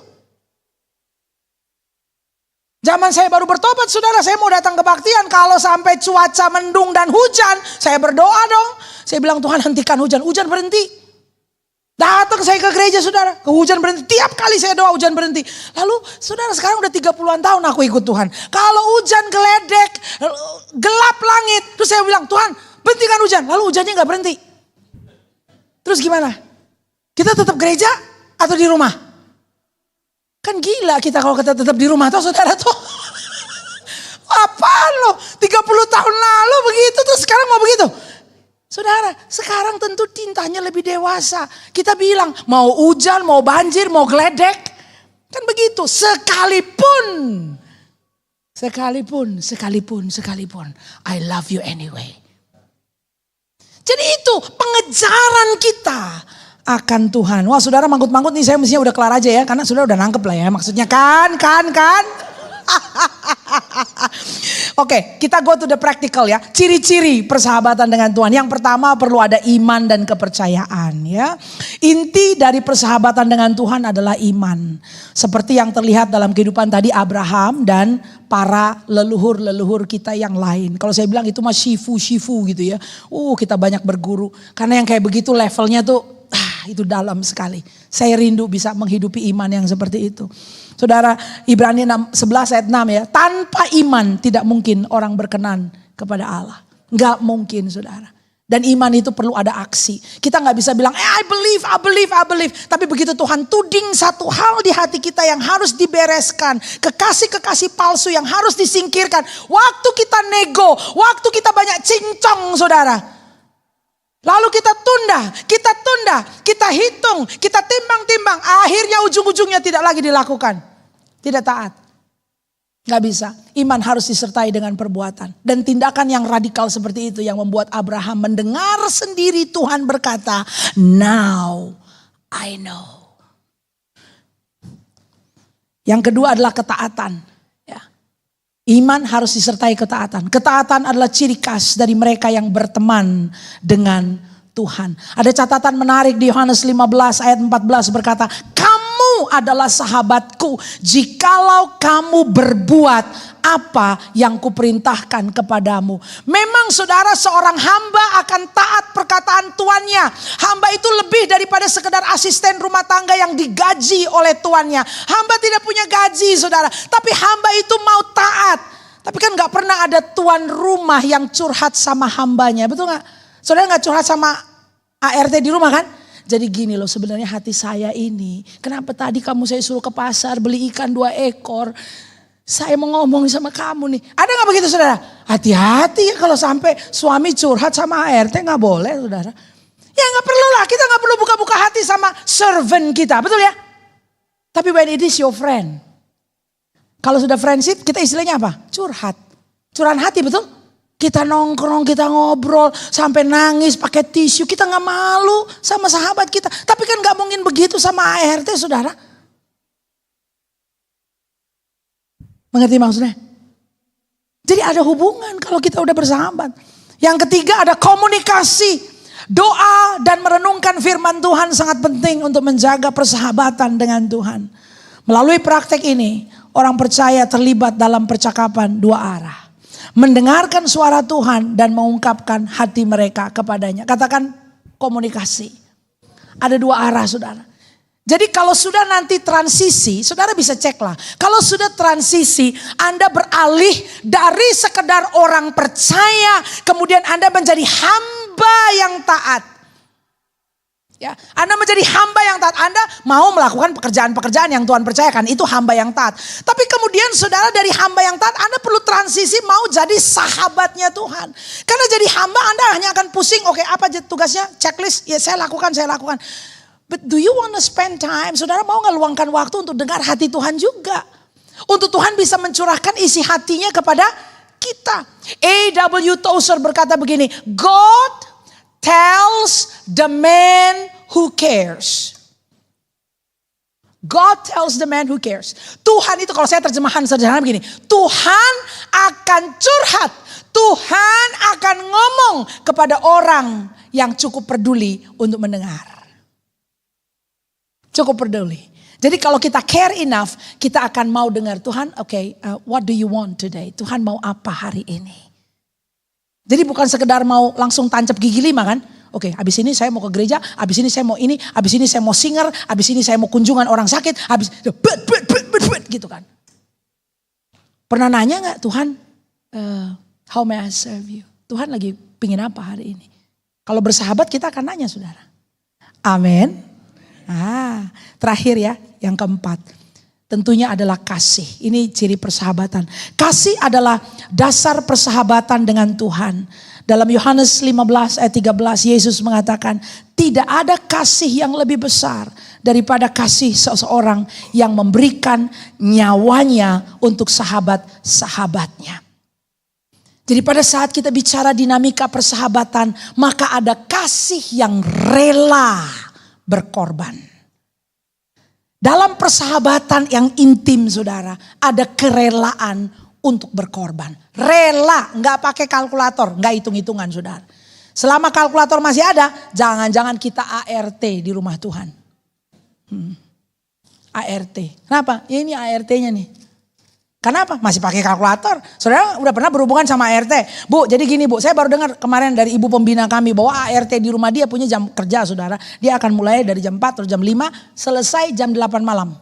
Zaman saya baru bertobat saudara, saya mau datang kebaktian. Kalau sampai cuaca mendung dan hujan, saya berdoa dong. Saya bilang Tuhan hentikan hujan, hujan berhenti. Datang saya ke gereja saudara, ke hujan berhenti. Tiap kali saya doa hujan berhenti. Lalu saudara sekarang udah 30-an tahun aku ikut Tuhan. Kalau hujan geledek, gelap langit. Terus saya bilang Tuhan berhentikan hujan. Lalu hujannya gak berhenti. Terus gimana? Kita tetap gereja atau di rumah? Kan gila kita kalau kita tetap di rumah tuh saudara tuh. Apaan lo? 30 tahun lalu begitu terus sekarang mau begitu. Saudara, sekarang tentu tintanya lebih dewasa. Kita bilang mau hujan, mau banjir, mau geledek. Kan begitu, sekalipun. I love you anyway. Jadi itu pengejaran kita akan Tuhan. Wah saudara manggut-manggut nih saya mestinya udah kelar aja ya. Karena saudara udah nangkep lah ya. Maksudnya kan. Oke, kita go to the practical ya. Ciri-ciri persahabatan dengan Tuhan. Yang pertama perlu ada iman dan kepercayaan ya. Inti dari persahabatan dengan Tuhan adalah iman. Seperti yang terlihat dalam kehidupan tadi Abraham dan para leluhur-leluhur kita yang lain. Kalau saya bilang itu mah shifu gitu ya. Kita banyak berguru. Karena yang kayak begitu levelnya tuh itu dalam sekali. Saya rindu bisa menghidupi iman yang seperti itu. Saudara, Ibrani 11 ayat 6 ya. Tanpa iman tidak mungkin orang berkenan kepada Allah. Gak mungkin saudara. Dan iman itu perlu ada aksi. Kita gak bisa bilang, I believe. Tapi begitu Tuhan tuding satu hal di hati kita yang harus dibereskan. Kekasih-kekasih palsu yang harus disingkirkan. Waktu kita nego, waktu kita banyak cincong saudara. Lalu kita tunda, kita hitung, kita timbang-timbang. Akhirnya ujung-ujungnya tidak lagi dilakukan. Tidak taat. Gak bisa. Iman harus disertai dengan perbuatan. Dan tindakan yang radikal seperti itu yang membuat Abraham mendengar sendiri Tuhan berkata, now I know. Yang kedua adalah ketaatan. Iman harus disertai ketaatan. Ketaatan adalah ciri khas dari mereka yang berteman dengan Tuhan. Ada catatan menarik di Yohanes 15 ayat 14 berkata, kamu adalah sahabatku jikalau kamu berbuat apa yang kuperintahkan kepadamu. Memang saudara seorang hamba akan taat perkataan tuannya. Hamba itu lebih daripada sekedar asisten rumah tangga yang digaji oleh tuannya. Hamba tidak punya gaji saudara. Tapi hamba itu mau taat. Tapi kan gak pernah ada tuan rumah yang curhat sama hambanya. Betul gak? Saudara gak curhat sama ART di rumah kan? Jadi gini loh sebenarnya hati saya ini. Kenapa tadi kamu saya suruh ke pasar beli ikan 2 ekor. Saya mau ngomong sama kamu nih. Ada gak begitu saudara? Hati-hati ya kalau sampai suami curhat sama ART gak boleh saudara. Ya gak perlu lah. Kita gak perlu buka-buka hati sama servant kita. Betul ya? Tapi when it is your friend. Kalau sudah friendship kita istilahnya apa? Curhat. Curahan hati betul? Kita nongkrong, kita ngobrol, sampai nangis pakai tisu. Kita gak malu sama sahabat kita. Tapi kan gak mungkin begitu sama ART saudara. Mengerti maksudnya? Jadi ada hubungan kalau kita udah bersahabat. Yang ketiga ada komunikasi. Doa dan merenungkan firman Tuhan sangat penting untuk menjaga persahabatan dengan Tuhan. Melalui praktek ini, orang percaya terlibat dalam percakapan 2 arah. Mendengarkan suara Tuhan dan mengungkapkan hati mereka kepadanya. Katakan komunikasi. Ada 2 arah saudara. Jadi kalau sudah nanti transisi, saudara bisa cek lah. Kalau sudah transisi, Anda beralih dari sekedar orang percaya, kemudian Anda menjadi hamba yang taat. Ya, Anda menjadi hamba yang taat. Anda mau melakukan pekerjaan-pekerjaan yang Tuhan percayakan. Itu hamba yang taat. Tapi kemudian saudara dari hamba yang taat, Anda perlu transisi mau jadi sahabatnya Tuhan. Karena jadi hamba Anda hanya akan pusing. Oke, apa tugasnya? Checklist. Ya saya lakukan. But do you want to spend time? Saudara mau gak luangkan waktu untuk dengar hati Tuhan juga. Untuk Tuhan bisa mencurahkan isi hatinya kepada kita. A.W. Tozer berkata begini, God tells the man who cares. God tells the man who cares. Tuhan itu, kalau saya terjemahan sederhana begini, Tuhan akan curhat, Tuhan akan ngomong kepada orang yang cukup peduli untuk mendengar. Cukup peduli. Jadi kalau kita care enough, kita akan mau dengar, Tuhan, what do you want today? Tuhan mau apa hari ini? Jadi bukan sekedar mau langsung tancap gigi 5 kan? Habis ini saya mau ke gereja, habis ini saya mau ini, habis ini saya mau singer, habis ini saya mau kunjungan orang sakit, habis gitu kan. Pernah nanya gak Tuhan, how may I serve you? Tuhan lagi pingin apa hari ini? Kalau bersahabat kita akan nanya saudara. Amin. Terakhir ya, yang keempat. Tentunya adalah kasih. Ini ciri persahabatan. Kasih adalah dasar persahabatan dengan Tuhan. Dalam Yohanes 15 ayat 13 Yesus mengatakan, tidak ada kasih yang lebih besar daripada kasih seseorang yang memberikan nyawanya untuk sahabat-sahabatnya. Jadi pada saat kita bicara dinamika persahabatan, maka ada kasih yang rela berkorban. Dalam persahabatan yang intim saudara, ada kerelaan untuk berkorban. Rela, nggak pakai kalkulator, nggak hitung-hitungan saudara. Selama kalkulator masih ada, jangan-jangan kita ART di rumah Tuhan. ART, kenapa? Ya ini ART-nya nih. Kenapa? Masih pakai kalkulator. Saudara udah pernah berhubungan sama ART. Bu, jadi gini Bu, saya baru dengar kemarin dari ibu pembina kami bahwa ART di rumah dia punya jam kerja saudara. Dia akan mulai dari jam 4 atau jam 5, selesai jam 8 malam.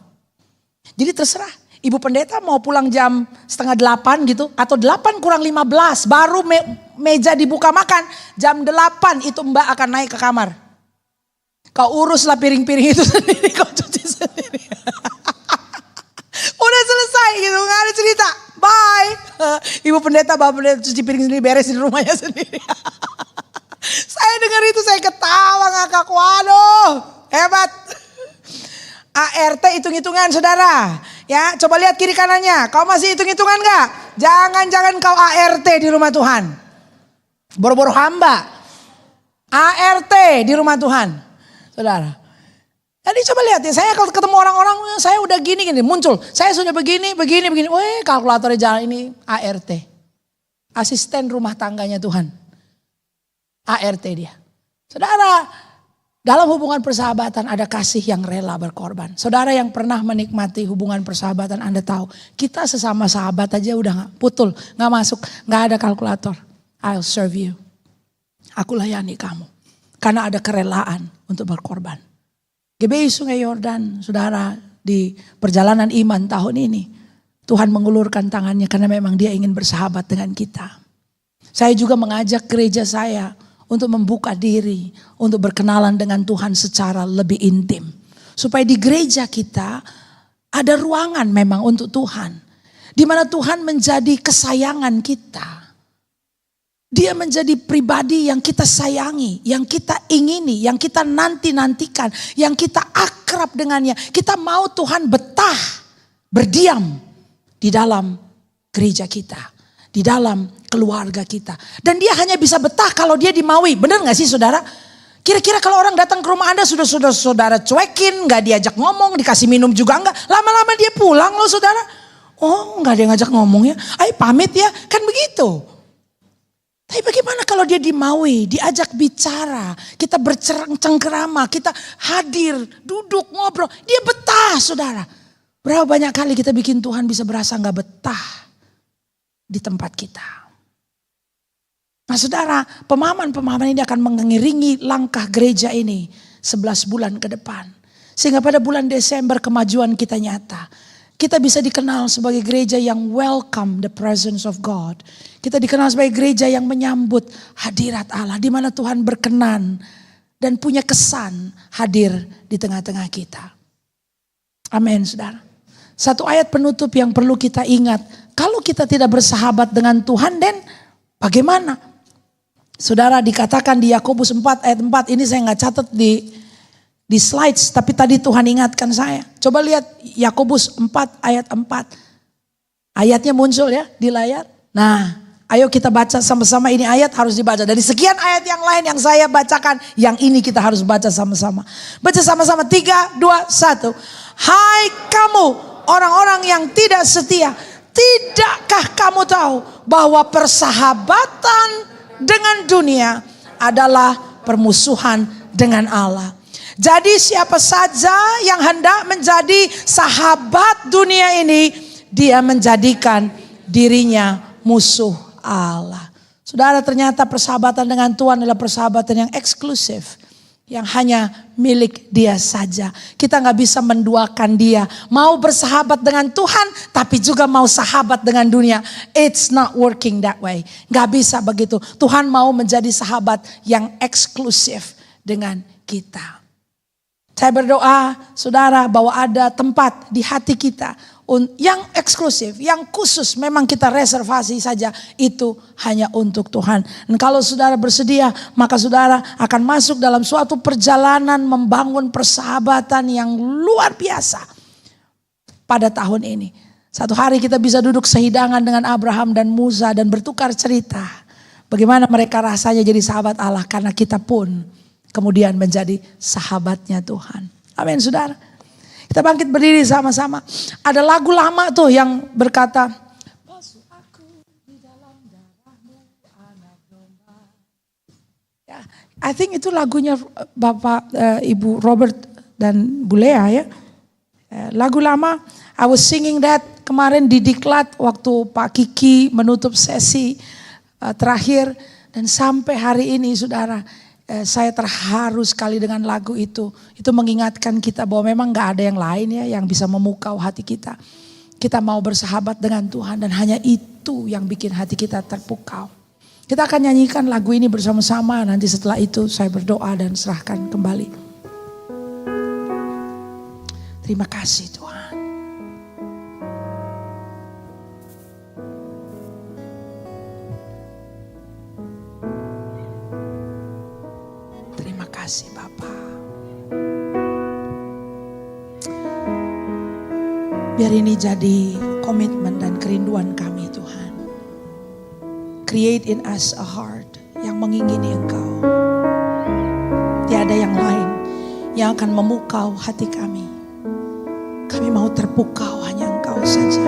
Jadi terserah. Ibu pendeta mau pulang jam setengah 8 gitu. Atau 8 kurang 15 baru meja dibuka makan. Jam 8 itu mbak akan naik ke kamar. Kau uruslah piring-piring itu sendiri. Kau cuci sendiri. Udah selesai gitu, gak ada cerita. Bye. Ibu pendeta, bapak pendeta cuci piring sendiri, beresin rumahnya sendiri. Saya dengar itu saya ketawa ngakak. Waduh hebat. ART hitung-hitungan saudara. Ya, coba lihat kiri kanannya. Kau masih hitung-hitungan gak? Jangan-jangan kau ART di rumah Tuhan. Boro-boro hamba. ART di rumah Tuhan. Saudara. Jadi coba lihat ya, saya kalau ketemu orang-orang, saya udah gini muncul. Saya sudah begini. Weh, kalkulatornya jalan ini ART. Asisten rumah tangganya Tuhan. ART dia. Saudara, dalam hubungan persahabatan ada kasih yang rela berkorban. Saudara yang pernah menikmati hubungan persahabatan, Anda tahu. Kita sesama sahabat aja udah gak putul, gak masuk, gak ada kalkulator. I'll serve you. Aku layani kamu. Karena ada kerelaan untuk berkorban. GBI Sungai Yordan, saudara, di perjalanan iman tahun ini. Tuhan mengulurkan tangannya karena memang dia ingin bersahabat dengan kita. Saya juga mengajak gereja saya untuk membuka diri, untuk berkenalan dengan Tuhan secara lebih intim. Supaya di gereja kita ada ruangan memang untuk Tuhan. Di mana Tuhan menjadi kesayangan kita. Dia menjadi pribadi yang kita sayangi, yang kita ingini, yang kita nanti-nantikan, yang kita akrab dengannya. Kita mau Tuhan betah, berdiam di dalam gereja kita, di dalam keluarga kita. Dan dia hanya bisa betah kalau dia dimaui. Benar gak sih saudara? Kira-kira kalau orang datang ke rumah Anda sudah saudara cuekin, gak diajak ngomong, dikasih minum juga enggak. Lama-lama dia pulang loh saudara. Oh gak ada yang ngajak ngomong ya. Ayo pamit ya, kan begitu. Tapi bagaimana kalau dia dimaui, diajak bicara, kita bercengkerama, kita hadir, duduk, ngobrol. Dia betah saudara. Berapa banyak kali kita bikin Tuhan bisa berasa gak betah di tempat kita. Nah saudara, pemahaman-pemahaman ini akan mengiringi langkah gereja ini 11 bulan ke depan. Sehingga pada bulan Desember kemajuan kita nyata. Kita bisa dikenal sebagai gereja yang welcome the presence of God. Kita dikenal sebagai gereja yang menyambut hadirat Allah. Di mana Tuhan berkenan dan punya kesan hadir di tengah-tengah kita. Amin saudara. Satu ayat penutup yang perlu kita ingat. Kalau kita tidak bersahabat dengan Tuhan, dan bagaimana? Saudara, dikatakan di Yakobus 4 ayat 4. Ini saya gak catat di slides, tapi tadi Tuhan ingatkan saya. Coba lihat Yakobus 4 ayat 4. Ayatnya muncul ya di layar. Nah, Ayo kita baca sama-sama, ini ayat harus dibaca. Dari sekian ayat yang lain yang saya bacakan, yang ini kita harus baca sama-sama. Baca sama-sama, 3, 2, 1. Hai kamu orang-orang yang tidak setia, tidakkah kamu tahu bahwa persahabatan dengan dunia adalah permusuhan dengan Allah? Jadi siapa saja yang hendak menjadi sahabat dunia ini, dia menjadikan dirinya musuh Allah. Saudara, ternyata persahabatan dengan Tuhan adalah persahabatan yang eksklusif, yang hanya milik Dia saja. Kita gak bisa menduakan Dia. Mau bersahabat dengan Tuhan, tapi juga mau sahabat dengan dunia. It's not working that way. Gak bisa begitu. Tuhan mau menjadi sahabat yang eksklusif dengan kita. Saya berdoa, saudara, bahwa ada tempat di hati kita yang eksklusif, yang khusus, memang kita reservasi saja, itu hanya untuk Tuhan. Dan kalau saudara bersedia, maka saudara akan masuk dalam suatu perjalanan membangun persahabatan yang luar biasa pada tahun ini. Satu hari kita bisa duduk sehidangan dengan Abraham dan Musa dan bertukar cerita bagaimana mereka rasanya jadi sahabat Allah, karena kita pun kemudian menjadi sahabatnya Tuhan. Amin, saudara. Kita bangkit berdiri sama-sama. Ada lagu lama tuh yang berkata, basuh aku di dalam darahmu, anak domba. Ya, I think itu lagunya Bapak Ibu Robert dan Bu Lea ya. Lagu lama, I was singing that kemarin di Diklat waktu Pak Kiki menutup sesi terakhir. Dan sampai hari ini saudara, saya terharu sekali dengan lagu itu. Itu mengingatkan kita bahwa memang gak ada yang lain ya yang bisa memukau hati kita. Kita mau bersahabat dengan Tuhan dan hanya itu yang bikin hati kita terpukau. Kita akan nyanyikan lagu ini bersama-sama. Nanti setelah itu saya berdoa dan serahkan kembali. Terima kasih Tuhan. Kasih Bapa. Biar ini jadi komitmen dan kerinduan kami Tuhan. Create in us a heart yang mengingini Engkau. Tiada yang lain yang akan memukau hati kami. Kami mau terpukau hanya Engkau saja.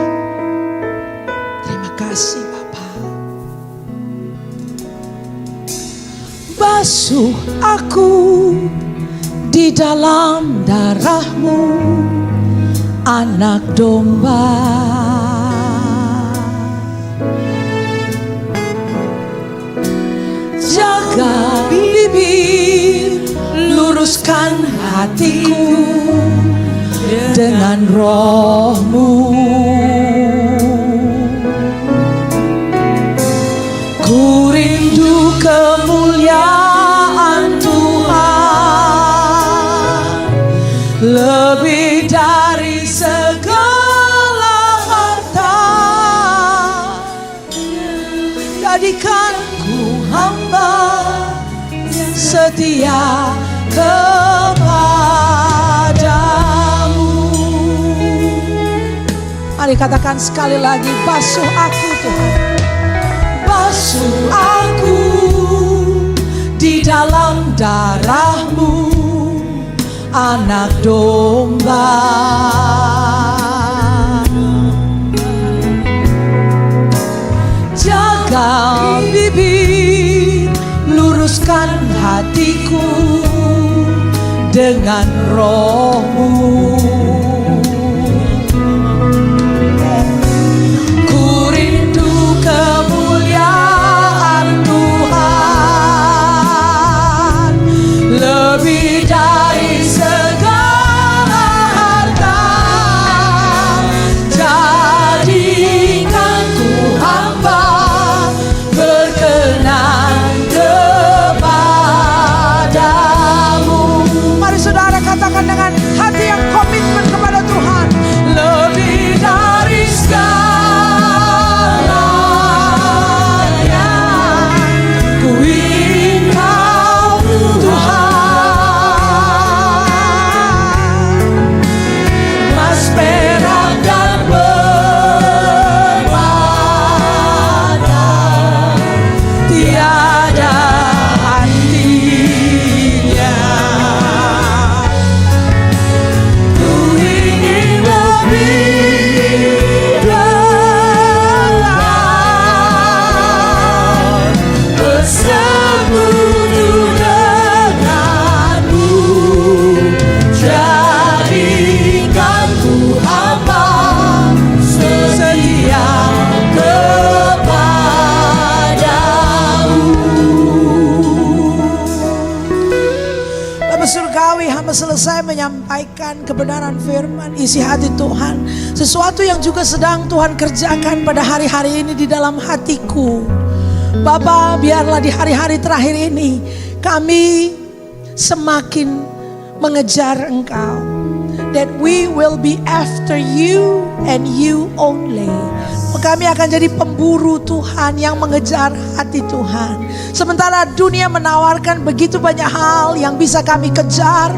Terima kasih Bapa. Basuh aku di dalam darahmu, anak domba. Jaga bibir, luruskan hatiku dengan roh-Mu. Ku rindu kemuliaan Tuhan lebih dari segala harta. Jadikan ku hamba yang setia kepadamu. Mari katakan sekali lagi, basuh aku Tuhan. Basuh aku di dalam darah-Mu, anak domba. Jaga bibir, luruskan hatiku dengan roh-Mu. Lebih dari segala harta, jadikan ku hamba berkenan kepadamu. Mari saudara katakan dengan hati yang komit. selesai menyampaikan kebenaran firman, isi hati Tuhan, sesuatu yang juga sedang Tuhan kerjakan pada hari-hari ini di dalam hatiku. Bapa, biarlah di hari-hari terakhir ini kami semakin mengejar Engkau. That we will be after you and you only. Kami akan jadi pemburu Tuhan yang mengejar hati Tuhan. Sementara dunia menawarkan begitu banyak hal yang bisa kami kejar,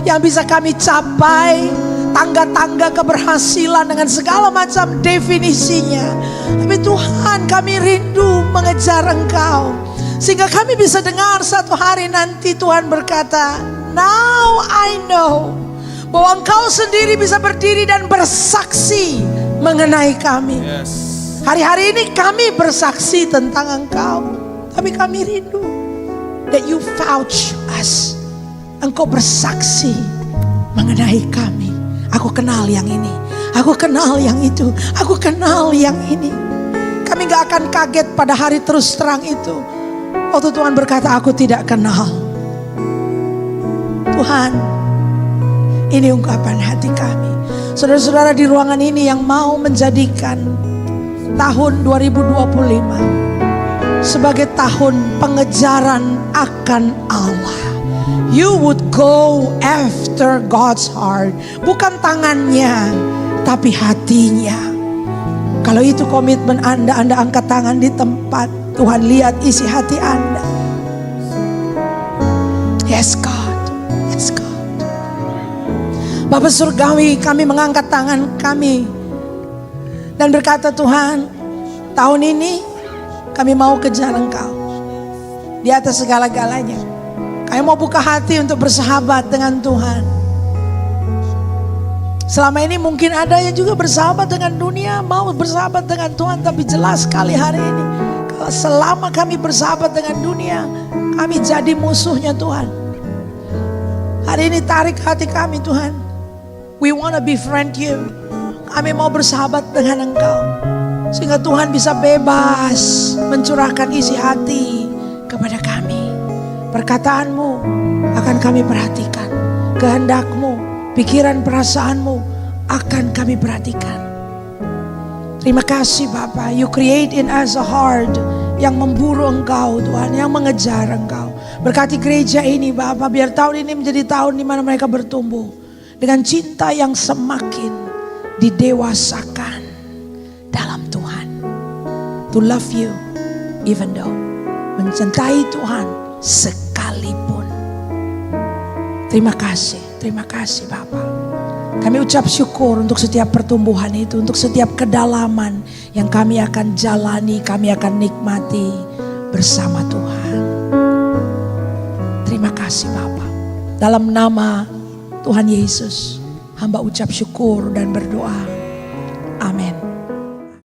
yang bisa kami capai, tangga-tangga keberhasilan dengan segala macam definisinya. Tapi Tuhan, kami rindu mengejar Engkau, sehingga kami bisa dengar satu hari nanti Tuhan berkata, "Now I know," bahwa Engkau sendiri bisa berdiri dan bersaksi mengenai kami. Hari-hari ini kami bersaksi tentang Engkau, tapi kami rindu that you vouch us. Engkau bersaksi mengenai kami. Aku kenal yang ini, aku kenal yang itu, aku kenal yang ini. Kami gak akan kaget pada hari terus terang itu, waktu Tuhan berkata, "Aku tidak kenal." Tuhan, ini ungkapan hati kami. Saudara-saudara di ruangan ini yang mau menjadikan tahun 2025 sebagai tahun pengejaran akan Allah. You would go after God's heart. Bukan tangannya, tapi hatinya. Kalau itu komitmen Anda angkat tangan di tempat. Tuhan lihat isi hati Anda. Yes God, yes God. Bapa Surgawi, kami mengangkat tangan kami dan berkata, Tuhan, tahun ini kami mau kejar Engkau di atas segala-galanya. Kami mau buka hati untuk bersahabat dengan Tuhan. Selama ini mungkin ada yang juga bersahabat dengan dunia, mau bersahabat dengan Tuhan, tapi jelas sekali hari ini, kalau selama kami bersahabat dengan dunia, kami jadi musuhnya Tuhan. Hari ini tarik hati kami Tuhan. We want to befriend you. Kami mau bersahabat dengan Engkau, sehingga Tuhan bisa bebas mencurahkan isi hati kepada kami. Perkataanmu akan kami perhatikan. Kehendak-Mu, pikiran perasaanmu akan kami perhatikan. Terima kasih Bapa. You create in us a heart yang memburu Engkau Tuhan, yang mengejar Engkau. Berkati gereja ini Bapa, biar tahun ini menjadi tahun di mana mereka bertumbuh dengan cinta yang semakin didewasakan dalam Tuhan. To love you even though, mencintai Tuhan sekalipun. Terima kasih Bapa. Kami ucap syukur untuk setiap pertumbuhan itu, untuk setiap kedalaman yang kami akan jalani, kami akan nikmati bersama Tuhan. Terima kasih Bapa. Dalam nama Tuhan Yesus, hamba ucap syukur dan berdoa. Amin.